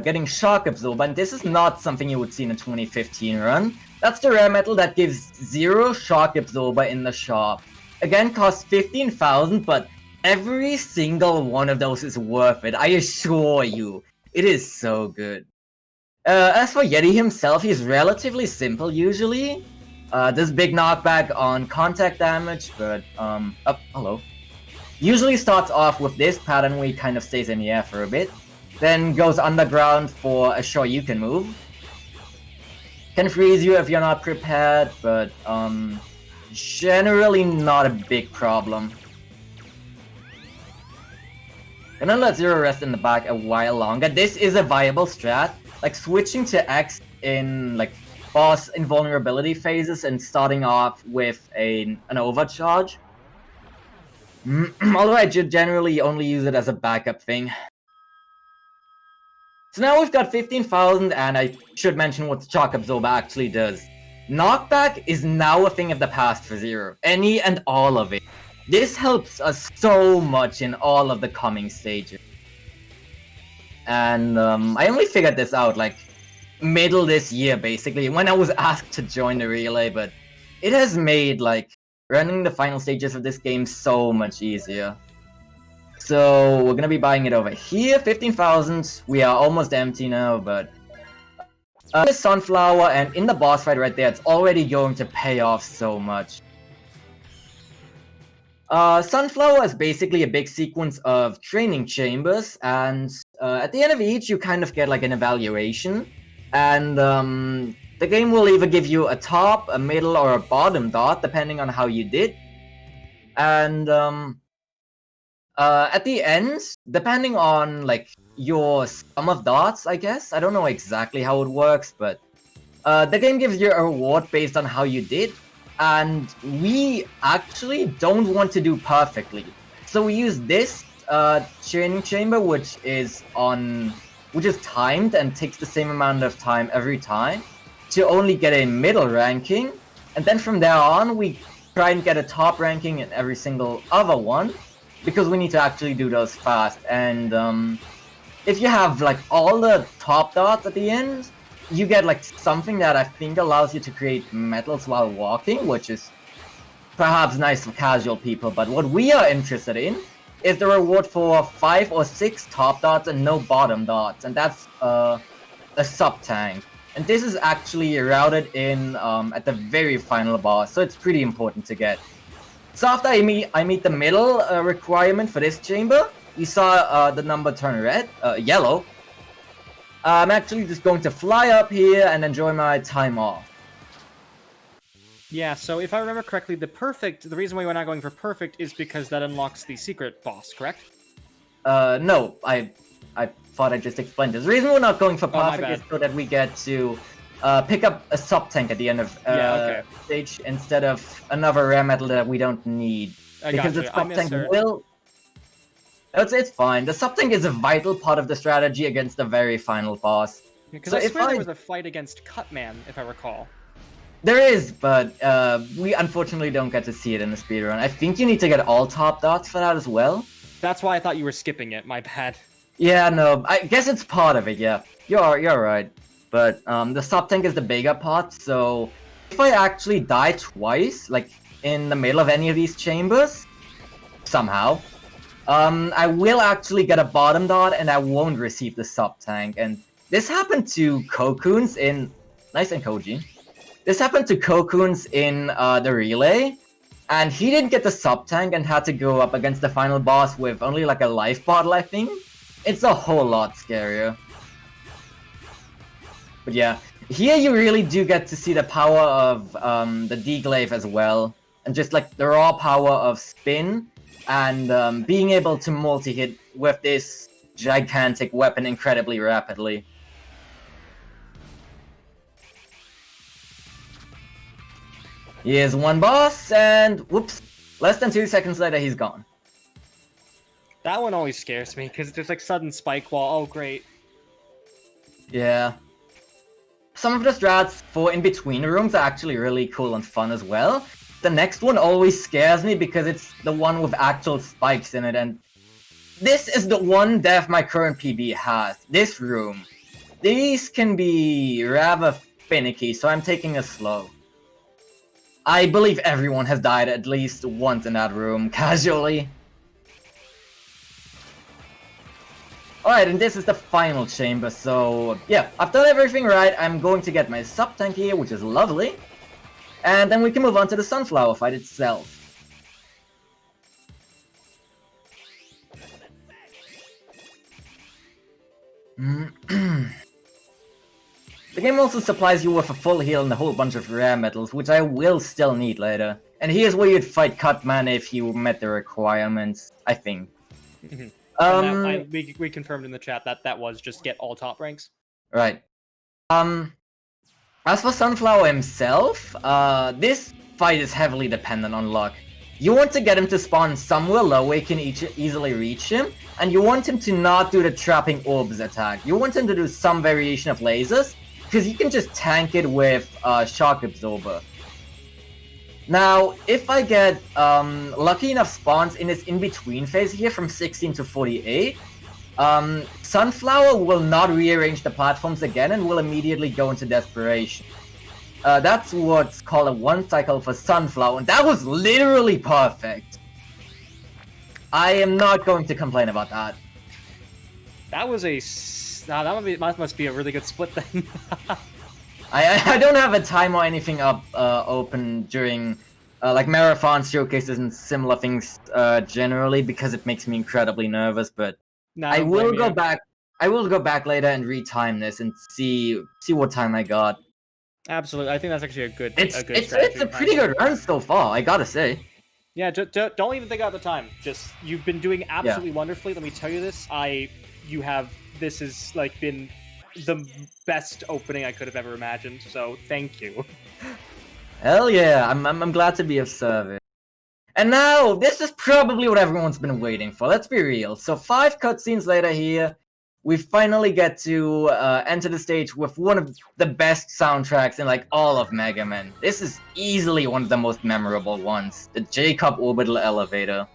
getting Shock Absorber, and this is not something you would see in a 2015 run. That's the rare metal that gives 0 Shock Absorber in the shop. Again, costs 15,000, but every single one of those is worth it, I assure you. It is so good. As for Yeti himself, he's relatively simple usually. Does big knockback on contact damage, but, oh, hello. Usually starts off with this pattern where he kind of stays in the air for a bit, then goes underground for a Shoryuken move. Can freeze you if you're not prepared, but, generally not a big problem. Gonna let Zero rest in the back a while longer. This is a viable strat. Like switching to X in like boss invulnerability phases and starting off with an overcharge. Although I generally only use it as a backup thing. So now we've got 15,000, and I should mention what Shock Absorber actually does. Knockback is now a thing of the past for Zero. Any and all of it. This helps us so much in all of the coming stages. And I only figured this out like middle this year basically, when I was asked to join the relay, but it has made like running the final stages of this game so much easier. So we're gonna be buying it over here, 15,000. We are almost empty now, but the Sunflower, and in the boss fight right there, it's already going to pay off so much. Sunflower is basically a big sequence of training chambers, and at the end of each, you kind of get like an evaluation, and the game will either give you a top, a middle, or a bottom dot, depending on how you did. And at the end, depending on like your sum of dots, I guess. I don't know exactly how it works, but the game gives you a reward based on how you did, and we actually don't want to do perfectly. So we use this training chamber, which is timed and takes the same amount of time every time, to only get a middle ranking, and then from there on we try and get a top ranking in every single other one, because we need to actually do those fast. And if you have like all the top dots at the end, you get like something that I think allows you to create metals while walking, which is perhaps nice for casual people, but what we are interested in is the reward for 5 or 6 top dots and no bottom dots, and that's a sub-tank. And this is actually routed in at the very final boss, so it's pretty important to get. So after I meet the middle requirement for this chamber, you saw the number turn yellow. I'm actually just going to fly up here and enjoy my time off. Yeah, so if I remember correctly, the reason why we're not going for perfect is because that unlocks the secret boss, correct? No, I thought I just explained this. The reason we're not going for perfect is so that we get to pick up a sub-tank at the end of stage instead of another rare metal that we don't need. Because the sub-tank will... It's fine. The sub-tank is a vital part of the strategy against the very final boss. Because I swear there was a fight against Cutman, if I recall. There is, but we unfortunately don't get to see it in the speedrun. I think you need to get all top dots for that as well. That's why I thought you were skipping it, my bad. Yeah, no, I guess it's part of it, yeah. You're right. But the sub-tank is the bigger part, so if I actually die twice, like in the middle of any of these chambers, somehow, I will actually get a bottom dot and I won't receive the sub tank. And this happened to Kokuns in... Nice and Koji. This happened to Kokuns in the relay. And he didn't get the sub tank and had to go up against the final boss with only like a life bottle, I think. It's a whole lot scarier. But yeah, here you really do get to see the power of the D-Glaive as well. And just like the raw power of spin and being able to multi-hit with this gigantic weapon incredibly rapidly. Here's one boss, and whoops, less than 2 seconds later he's gone. That one always scares me, because there's like sudden spike wall, oh great. Yeah. Some of the strats for in-between rooms are actually really cool and fun as well. The next one always scares me because it's the one with actual spikes in it, and this is the one death my current PB has, this room. These can be rather finicky, so I'm taking it slow. I believe everyone has died at least once in that room, casually. Alright, and this is the final chamber, so yeah, I've done everything right. I'm going to get my sub tank here, which is lovely. And then we can move on to the sunflower fight itself. The game also supplies you with a full heal and a whole bunch of rare metals, which I will still need later. And here's where you'd fight Cutman if you met the requirements, I think. We confirmed in the chat that that was just get all top ranks. Right. As for Sunflower himself, this fight is heavily dependent on luck. You want to get him to spawn somewhere low where you can easily reach him, and you want him to not do the trapping orbs attack. You want him to do some variation of lasers, because you can just tank it with Shock Absorber. Now, if I get lucky enough spawns in this in-between phase here from 16 to 48, Sunflower will not rearrange the platforms again and will immediately go into desperation. That's what's called a one cycle for Sunflower, and that was literally perfect. I am not going to complain about that. That was a... that must be a really good split then. I don't have a time or anything up open during like marathon showcases and similar things generally because it makes me incredibly nervous, but I will go back. I will go back later and retime this and see what time I got. Absolutely, I think that's actually a good. It's a pretty good run so far, I gotta say. Yeah, don't even think about the time. Just you've been doing absolutely wonderfully. Let me tell you this. This has like been the best opening I could have ever imagined. So thank you. Hell yeah, I'm glad to be of service. And now, this is probably what everyone's been waiting for, let's be real. So 5 cutscenes later here, we finally get to enter the stage with one of the best soundtracks in like all of Mega Man. This is easily one of the most memorable ones, the Jacob Orbital Elevator.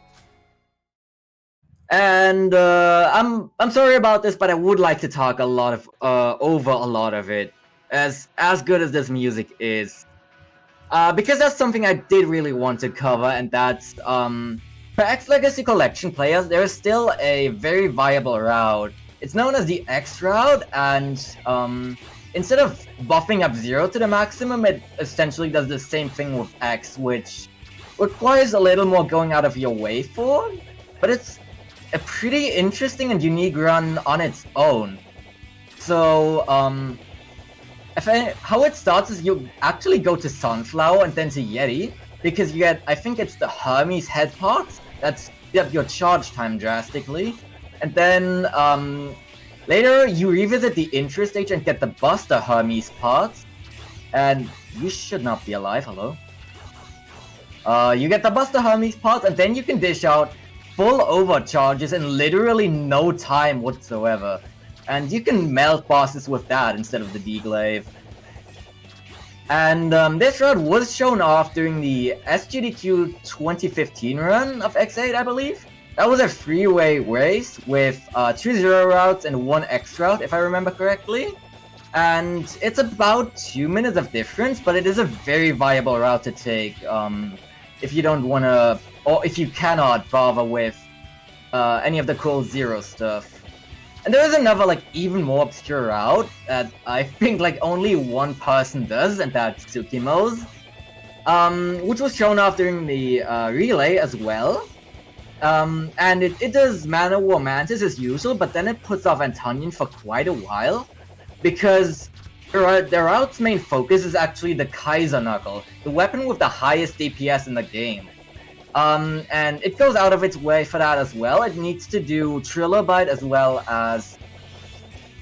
And I'm sorry about this, but I would like to talk over a lot of it, as good as this music is. Because that's something I did really want to cover, and that's, for X Legacy Collection players, there is still a very viable route. It's known as the X route, and instead of buffing up 0 to the maximum, it essentially does the same thing with X, which requires a little more going out of your way for, but it's a pretty interesting and unique run on its own. So, how it starts is you actually go to Sunflower and then to Yeti, because you get, I think it's the Hermes head parts that speed up your charge time drastically, and then later you revisit the intro stage and get the Buster Hermes parts, and you should not be alive, hello. You get the Buster Hermes parts, and then you can dish out full overcharges in literally no time whatsoever. And you can melt bosses with that instead of the D-Glaive. And this route was shown off during the SGDQ 2015 run of X8, I believe. That was a freeway race with 2 0 routes and 1 X route, if I remember correctly. And it's about 2 minutes of difference, but it is a very viable route to take if you don't want to, or if you cannot bother with any of the cool Zero stuff. And there is another, like, even more obscure route that I think, like, only one person does, and that's Tsukimo's. Which was shown off during the relay as well. And it does Mana War Mantis as usual, but then it puts off Antonian for quite a while, because the route's main focus is actually the Kaiser Knuckle, the weapon with the highest DPS in the game. And it goes out of its way for that as well. It needs to do Trilobite as well as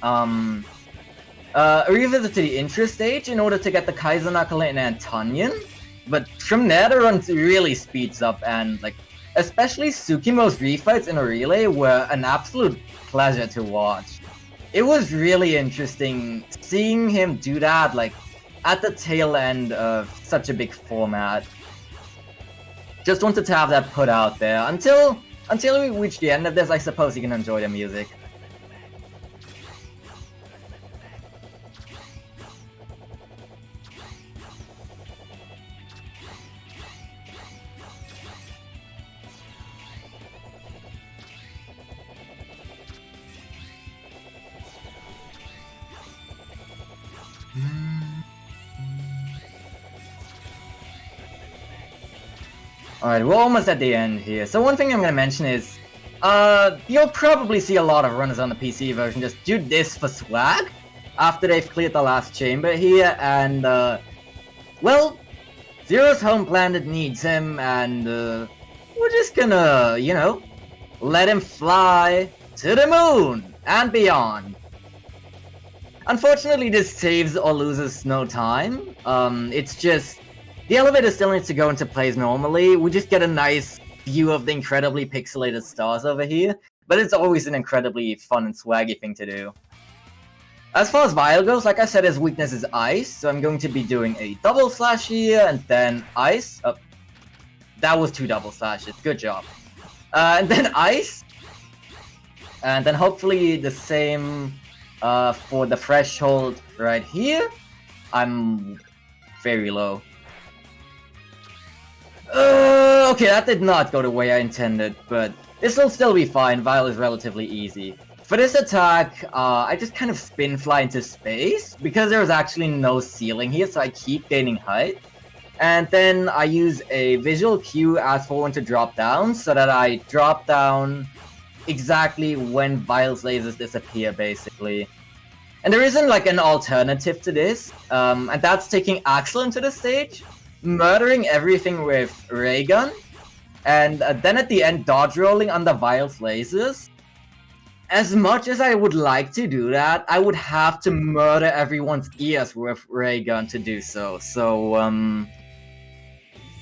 a revisit to the intro stage in order to get the Kaiser Knuckle in Antonian. But from there, the run really speeds up, and like especially Tsukimo's refights in a relay were an absolute pleasure to watch. It was really interesting seeing him do that, like at the tail end of such a big format. Just wanted to have that put out there. Until we reach the end of this, I suppose you can enjoy the music. Alright, we're almost at the end here. So one thing I'm gonna mention is, you'll probably see a lot of runners on the PC version just do this for swag after they've cleared the last chamber here, and well, Zero's home planet needs him, and we're just gonna, you know, let him fly to the moon and beyond. Unfortunately, this saves or loses no time. It's just the elevator still needs to go into place normally. We just get a nice view of the incredibly pixelated stars over here, but it's always an incredibly fun and swaggy thing to do. As far as Vile goes, like I said, his weakness is ice, so I'm going to be doing a double slash here, and then ice. Oh, that was 2 double slashes, good job. And then ice, and then hopefully the same for the threshold right here. I'm very low. Okay, that did not go the way I intended, but this will still be fine. Vile is relatively easy. For this attack, I just kind of spin fly into space, because there was actually no ceiling here, so I keep gaining height. And then I use a visual cue as for when to drop down, so that I drop down exactly when Vile's lasers disappear, basically. And there isn't like an alternative to this, and that's taking Axel into the stage, murdering everything with ray gun, and then at the end dodge rolling under Vile's lasers. As much as I would like to do that, I would have to murder everyone's ears with ray gun to do so. So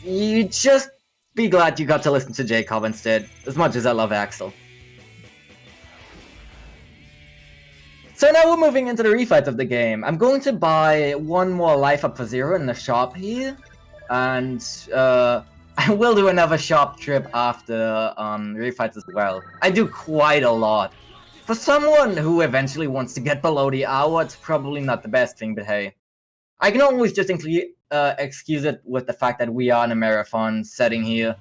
you just be glad you got to listen to Jacob instead, as much as I love Axel. So now we're moving into the refight of the game. I'm going to buy one more life up for Zero in the shop here, and I will do another shop trip after refights as well. I do quite a lot. For someone who eventually wants to get below the hour, it's probably not the best thing, but hey. I can always just excuse it with the fact that we are in a marathon setting here.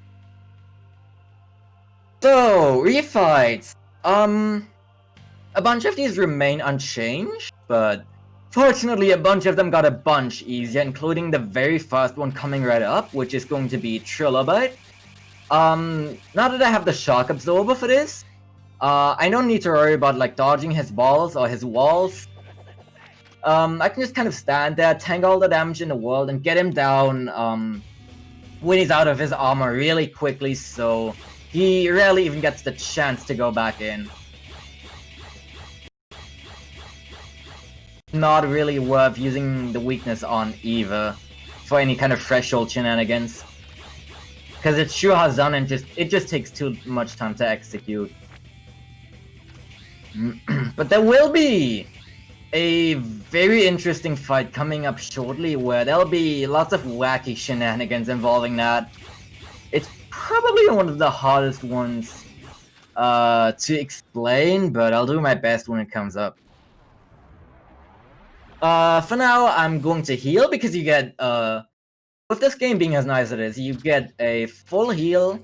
So, refights. A bunch of these remain unchanged, but fortunately a bunch of them got a bunch easier, including the very first one coming right up, which is going to be Trilobite. Now that I have the Shock Absorber for this, I don't need to worry about like dodging his balls or his walls. I can just kind of stand there, tank all the damage in the world, and get him down when he's out of his armor really quickly, so he rarely even gets the chance to go back in. Not really worth using the weakness on either for any kind of threshold shenanigans, because it sure has done, and it just takes too much time to execute. But there will be a very interesting fight coming up shortly where there'll be lots of wacky shenanigans involving that. It's probably one of the hardest ones to explain, but I'll do my best when it comes up. For now, I'm going to heal, because you get, with this game being as nice as it is, you get a full heal,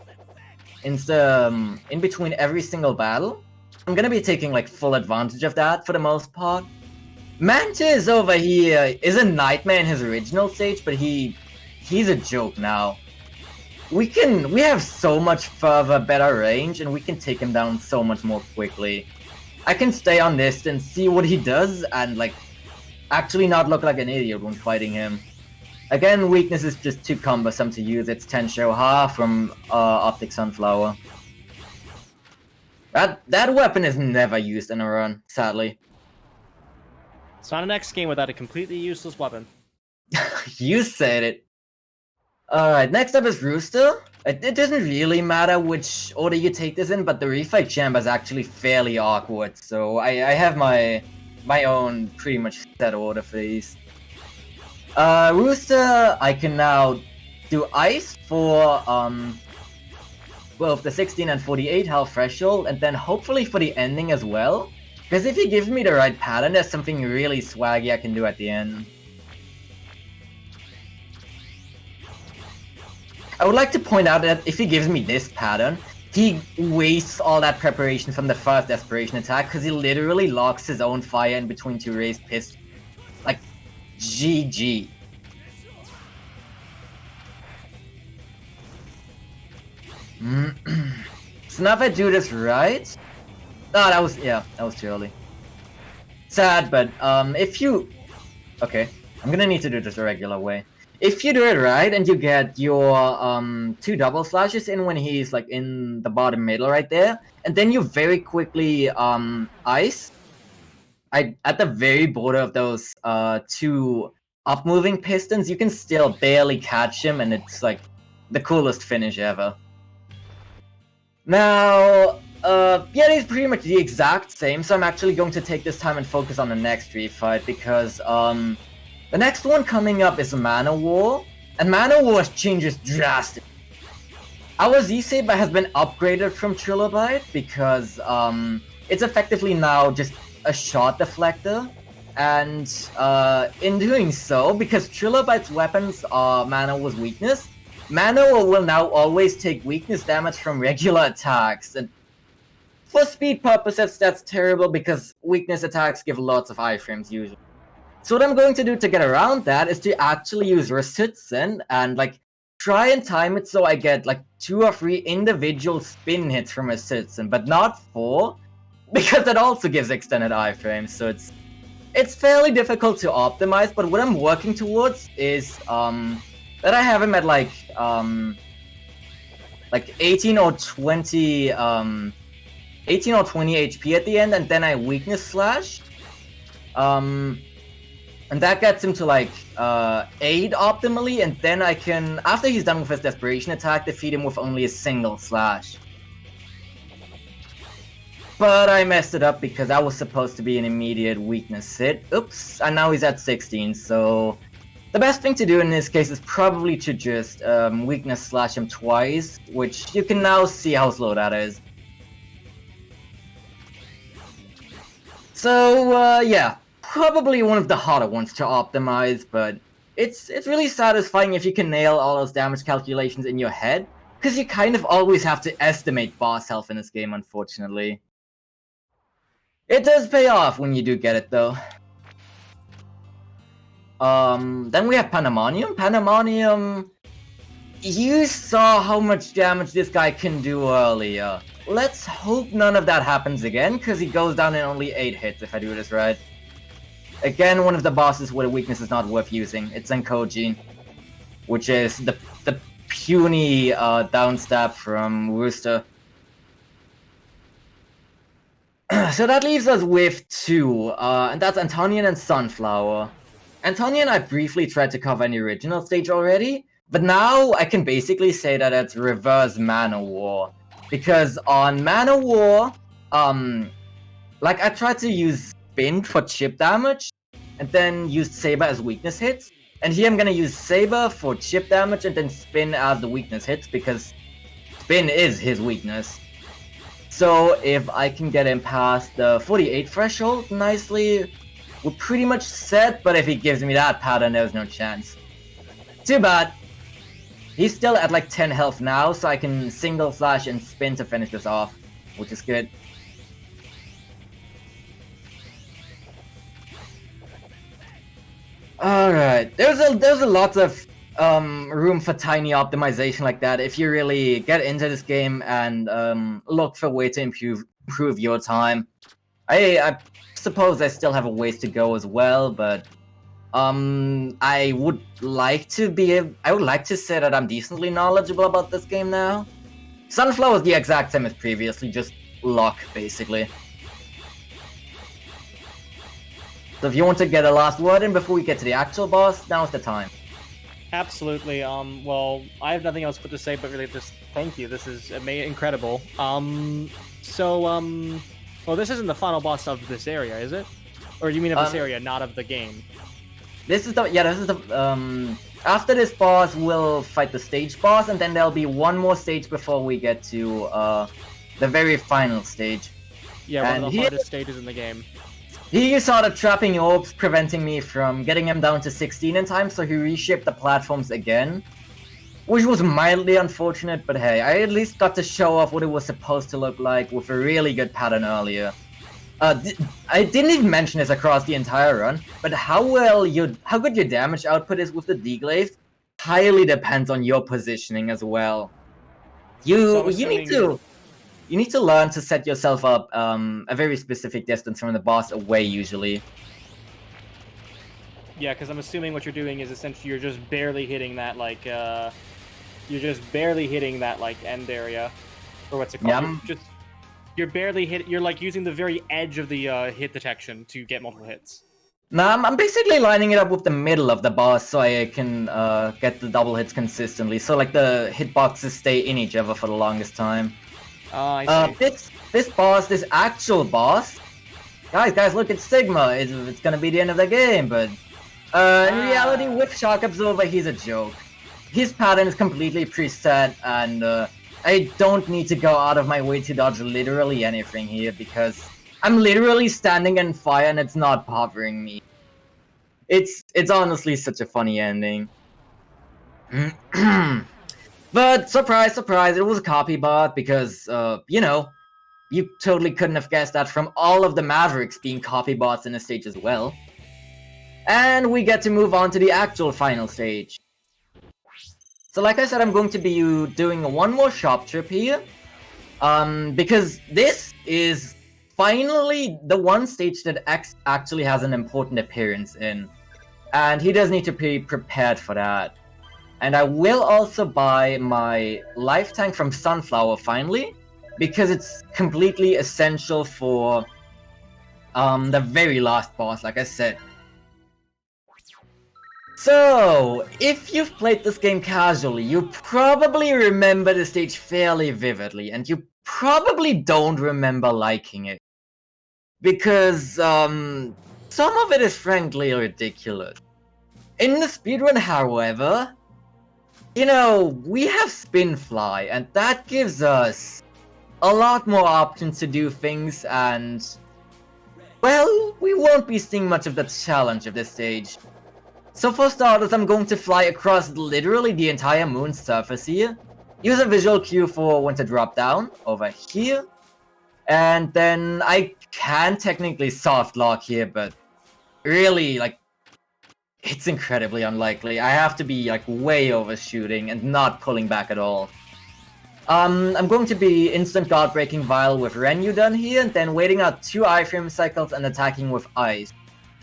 in between every single battle. I'm gonna be taking like full advantage of that for the most part. Mantis over here is a nightmare in his original stage, but he's a joke now. We have so much further better range, and we can take him down so much more quickly. I can stay on this and see what he does, and like actually not look like an idiot when fighting him. Again, weakness is just too cumbersome to use. It's Tensho Ha from Optic Sunflower. That weapon is never used in a run, sadly. It's not an X game without a completely useless weapon. You said it. Alright, next up is Rooster. It doesn't really matter which order you take this in, but the refight chamber is actually fairly awkward, so I have my own pretty much set order for these. Rooster, I can now do Ice for both the 16 and 48 health threshold, and then hopefully for the ending as well. Because if he gives me the right pattern, there's something really swaggy I can do at the end. I would like to point out that if he gives me this pattern, he wastes all that preparation from the first Desperation attack, because he literally locks his own fire in between two raised pistols. Like, GG. So now if I do this right... Oh, that was too early. Sad, but if you... Okay, I'm gonna need to do this the regular way. If you do it right and you get your 2 double slashes in when he's like in the bottom middle right there, and then you very quickly ice at the very border of those 2 up moving pistons, you can still barely catch him, and it's like the coolest finish ever. Now, yeah, it's pretty much the exact same, so I'm actually going to take this time and focus on the next refight, because the next one coming up is Mana War, and Mana War changes drastically. Our Z-Saber has been upgraded from Trilobite because it's effectively now just a shot deflector, and in doing so, because Trilobite's weapons are Mana War's weakness, Mana War will now always take weakness damage from regular attacks, and for speed purposes that's terrible because weakness attacks give lots of iframes usually. So what I'm going to do to get around that is to actually use Resistance and like try and time it so I get like 2 or 3 individual spin hits from Resistance, but not 4, because that also gives extended iframes, so it's fairly difficult to optimize, but what I'm working towards is that I have him at like 18 or 20 HP at the end, and then I weakness slash. And that gets him to like 8 optimally, and then I can, after he's done with his Desperation attack, defeat him with only a single slash. But I messed it up because that was supposed to be an immediate weakness hit. Oops, and now he's at 16, so the best thing to do in this case is probably to just weakness slash him twice, which you can now see how slow that is. So, yeah. Probably one of the harder ones to optimize, but it's really satisfying if you can nail all those damage calculations in your head, because you kind of always have to estimate boss health in this game, unfortunately. It does pay off when you do get it, though. Then we have Pandemonium. Pandemonium, you saw how much damage this guy can do earlier. Let's hope none of that happens again, because he goes down in only 8 hits if I do this right. Again, one of the bosses where the weakness is not worth using. It's Zenkoji, which is the puny downstab from Rooster. So that leaves us with 2, and that's Antonian and Sunflower. Antonian I briefly tried to cover in the original stage already, but now I can basically say that it's reverse Mana War. Because on Mana War, like I tried to use Spin for chip damage, and then used Saber as weakness hits. And here I'm gonna use Saber for chip damage and then Spin as the weakness hits, because Spin is his weakness. So if I can get him past the 48 threshold nicely, we're pretty much set, but if he gives me that pattern, there's no chance. Too bad. He's still at like 10 health now, so I can single flash and spin to finish this off, which is good. Alright, there's a lot of room for tiny optimization like that if you really get into this game and look for a way to improve your time. I suppose I still have a ways to go as well, but I would like to say that I'm decently knowledgeable about this game now. Sunflower is the exact same as previously, just luck basically. So if you want to get a last word in before we get to the actual boss, now's the time. Absolutely. Well, I have nothing else but to say, but really just thank you. This is incredible. Well, this isn't the final boss of this area, is it? Or do you mean of this area, not of the game? This is the after this boss, we'll fight the stage boss, and then there'll be one more stage before we get to the very final stage. Yeah, one of the hardest stages in the game. He saw the trapping orbs preventing me from getting him down to 16 in time, so he reshaped the platforms again. Which was mildly unfortunate, but hey, I at least got to show off what it was supposed to look like with a really good pattern earlier. I didn't even mention this across the entire run, but how good your damage output is with the deglaive highly depends on your positioning as well. You need to learn to set yourself up a very specific distance from the boss away usually. Yeah, because I'm assuming what you're doing is essentially you're just barely hitting that end area, or what's it called? Yeah, you're barely You're like using the very edge of the hit detection to get multiple hits. No, I'm basically lining it up with the middle of the boss so I can get the double hits consistently. So like the hitboxes stay in each other for the longest time. I see. This actual boss, guys, look, it's Sigma. It's gonna be the end of the game, but in reality, with Shock Absorber, he's a joke. His pattern is completely preset, and I don't need to go out of my way to dodge literally anything here because I'm literally standing in fire and it's not bothering me. It's honestly such a funny ending. But surprise, surprise, it was a copy bot because, you totally couldn't have guessed that from all of the Mavericks being copy bots in the stage as well. And we get to move on to the actual final stage. So like I said, I'm going to be doing one more shop trip here. Because this is finally the one stage that X actually has an important appearance in. And he does need to be prepared for that. And I will also buy my life tank from Sunflower finally, because it's completely essential for the very last boss, like I said. So, if you've played this game casually, you probably remember the stage fairly vividly, and you probably don't remember liking it. Because, some of it is frankly ridiculous. In the speedrun, however, we have Spinfly, and that gives us a lot more options to do things, and, well, we won't be seeing much of the challenge of this stage. So for starters, I'm going to fly across literally the entire moon's surface here, use a visual cue for when to drop down, over here, and then I can technically soft lock here, but really, it's incredibly unlikely. I have to be, way overshooting and not pulling back at all. I'm going to be instant guard breaking Vile with Renyu done here, and then waiting out 2 iframe cycles and attacking with Ice.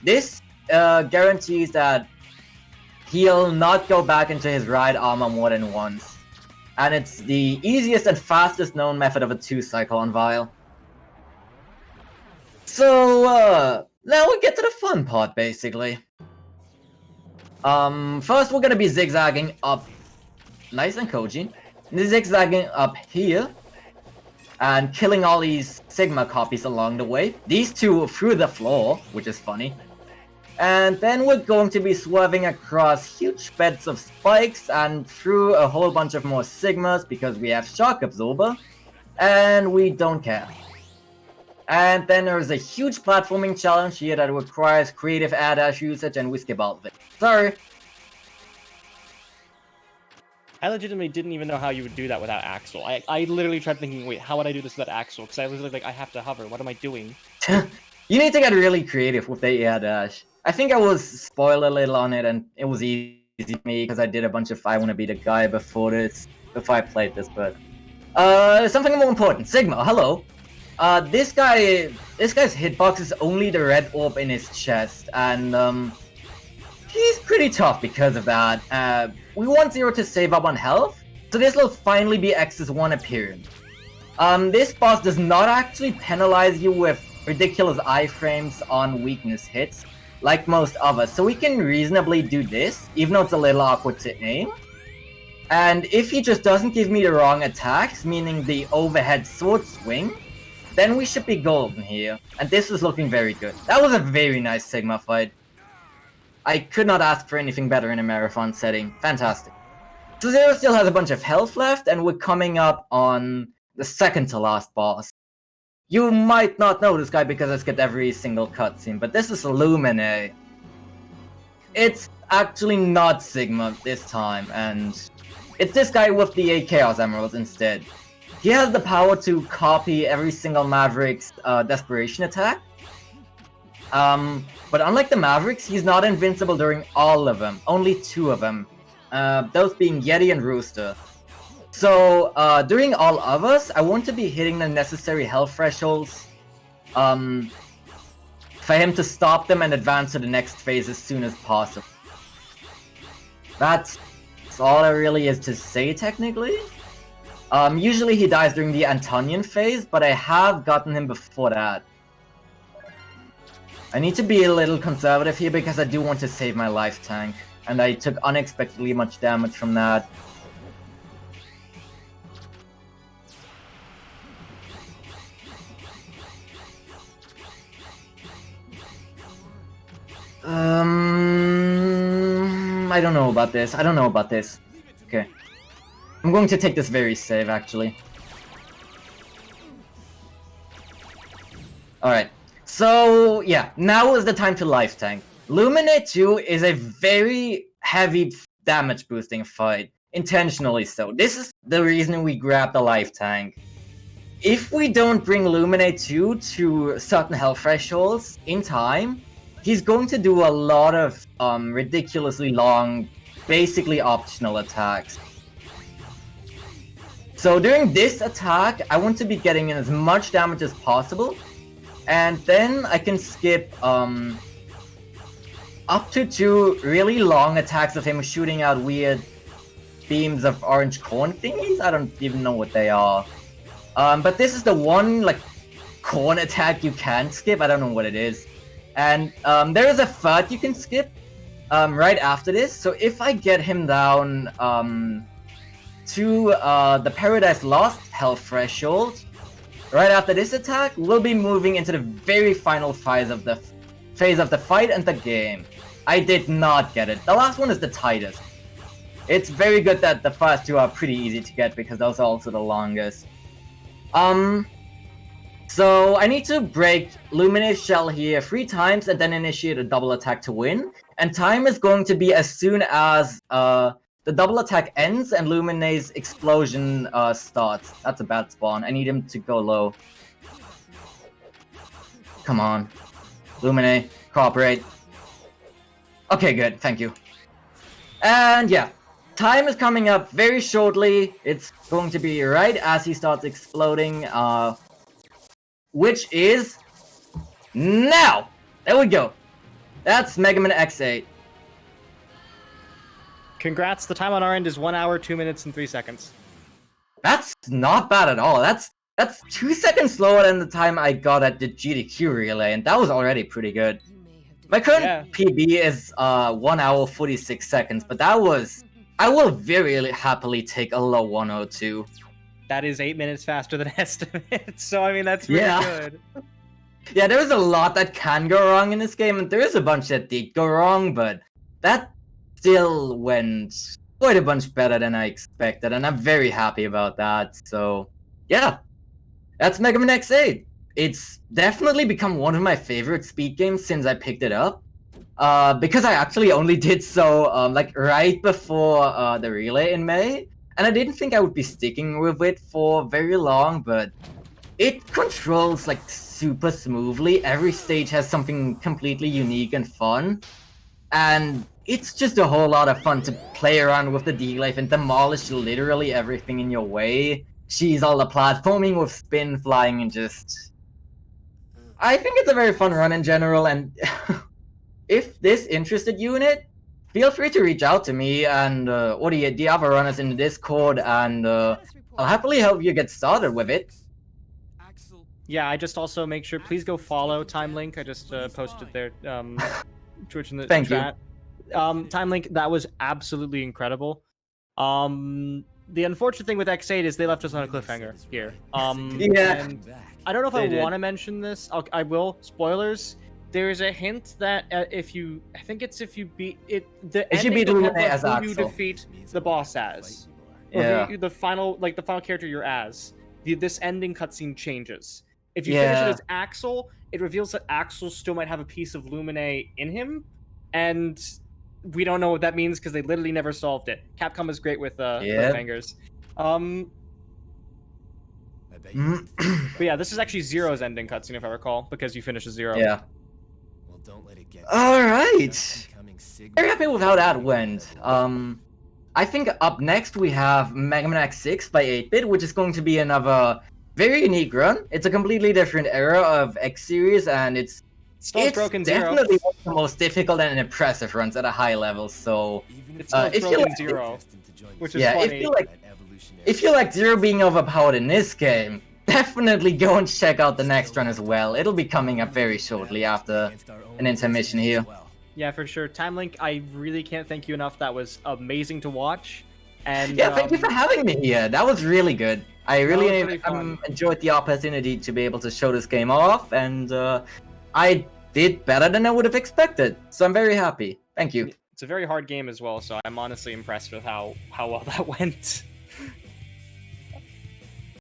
This guarantees that he'll not go back into his ride armor more than once. And it's the easiest and fastest known method of a 2 cycle on Vile. So, now we get to the fun part, basically. First we're gonna be zigzagging up nice and Koji. Zigzagging up here. And killing all these Sigma copies along the way. These 2 through the floor, which is funny. And then we're going to be swerving across huge beds of spikes and through a whole bunch of more Sigmas because we have Shock Absorber. And we don't care. And then there's a huge platforming challenge here that requires creative air dash usage, and we skip all of it. Sorry. I legitimately didn't even know how you would do that without Axel. I literally tried thinking, wait, how would I do this without Axel? Because I was like, I have to hover. What am I doing? You need to get really creative with the air dash. I think I was spoiled a little on it, and it was easy for me because I did a bunch of I Want to Be the Guy before I played this. But something more important. Sigma, hello. This guy's hitbox is only the red orb in his chest, and he's pretty tough because of that. We want Zero to save up on health, so this will finally be X's one appearance. This boss does not actually penalize you with ridiculous iframes on weakness hits, like most others, so we can reasonably do this, even though it's a little awkward to aim. And if he just doesn't give me the wrong attacks, meaning the overhead sword swing, then we should be golden here. And this is looking very good. That was a very nice Sigma fight. I could not ask for anything better in a marathon setting. Fantastic. So Zero still has a bunch of health left, and we're coming up on the second to last boss. You might not know this guy because I skipped every single cutscene, but this is Lumine. It's actually not Sigma this time, and it's this guy with the 8 Chaos Emeralds instead. He has the power to copy every single Maverick's Desperation attack. But unlike the Mavericks, he's not invincible during all of them, only 2 of them. Those being Yeti and Rooster. So, during all of us, I want to be hitting the necessary health thresholds for him to stop them and advance to the next phase as soon as possible. That's all there really is to say, technically. Usually he dies during the Antonian phase, but I have gotten him before that. I need to be a little conservative here because I do want to save my life tank, and I took unexpectedly much damage from that. I don't know about this. Okay. I'm going to take this very safe, actually. Alright. So, yeah. Now is the time to life tank. Lumine 2 is a very heavy damage boosting fight. Intentionally so. This is the reason we grabbed the life tank. If we don't bring Lumine 2 to certain health thresholds in time, he's going to do a lot of ridiculously long, basically optional attacks. So during this attack, I want to be getting in as much damage as possible, and then I can skip up to 2 really long attacks of him shooting out weird beams of orange corn thingies. I don't even know what they are. But this is the one like corn attack you can skip. I don't know what it is. And there is a third you can skip right after this. So if I get him down to the Paradise Lost health threshold, right after this attack, we'll be moving into the very final phase of the fight and the game. I did not get it. The last one is the tightest. It's very good that the first 2 are pretty easy to get because those are also the longest. So I need to break Lumine's shell here 3 times and then initiate a double attack to win. And time is going to be as soon as the double attack ends and Lumine's explosion starts. That's a bad spawn. I need him to go low. Come on. Lumine, cooperate. Okay, good. Thank you. And yeah. Time is coming up very shortly. It's going to be right as he starts exploding. Which is now. There we go. That's Mega Man X8. Congrats, the time on our end is 1 hour, 2 minutes, and 3 seconds. That's not bad at all. That's 2 seconds slower than the time I got at the GDQ relay, and that was already pretty good. My current PB is 1 hour, 46 seconds, but that was... I will very happily take a low 102. That is 8 minutes faster than estimate, so I mean, that's really good. Yeah, there's a lot that can go wrong in this game, and there is a bunch that did go wrong, but that still went quite a bunch better than I expected, and I'm very happy about that. So, yeah, that's Mega Man X8. It's definitely become one of my favorite speed games since I picked it up. because I actually only did so like right before the relay in May, and I didn't think I would be sticking with it for very long, but it controls like super smoothly. Every stage has something completely unique and fun, and it's just a whole lot of fun to play around with the D-Life and demolish literally everything in your way. She's all the platforming with spin, flying, and just... I think it's a very fun run in general, and if this interested you in it, feel free to reach out to me and or the other runners in the Discord, and I'll happily help you get started with it. Yeah, I just also make sure, please go follow TimeLink. I just posted their Twitch in the Thank chat. TimeLink, that was absolutely incredible. The unfortunate thing with X8 is they left us on a cliffhanger here. Yeah, and I don't know if I want to mention this. I will. Spoilers. There is a hint that if you beat it, if you beat Lumine as who Axel, you defeat the boss as, or yeah, the final character you're as, this ending cutscene changes. If you finish it as Axel, it reveals that Axel still might have a piece of Lumine in him, and we don't know what that means because they literally never solved it. Capcom is great with cliffhangers. But yeah, this is actually Zero's ending cutscene, if I recall, because you finish as Zero. Yeah. All right. Very happy with how that went. I think up next we have Mega Man X6 by 8-Bit, which is going to be another very unique run. It's a completely different era of X series, and it's Broken definitely Zero. one of the most difficult and impressive runs at a high level. So it's if you like Zero, which is funny. If you like Zero being overpowered in this game, definitely go and check out the next run as well. It'll be coming up very shortly after an intermission here. Yeah, for sure. TimeLink, I really can't thank you enough. That was amazing to watch. And yeah, thank you for having me here. That was really good. I really enjoyed the opportunity to be able to show this game off, and I did better than I would have expected. So I'm very happy. Thank you. It's a very hard game as well, so I'm honestly impressed with how well that went.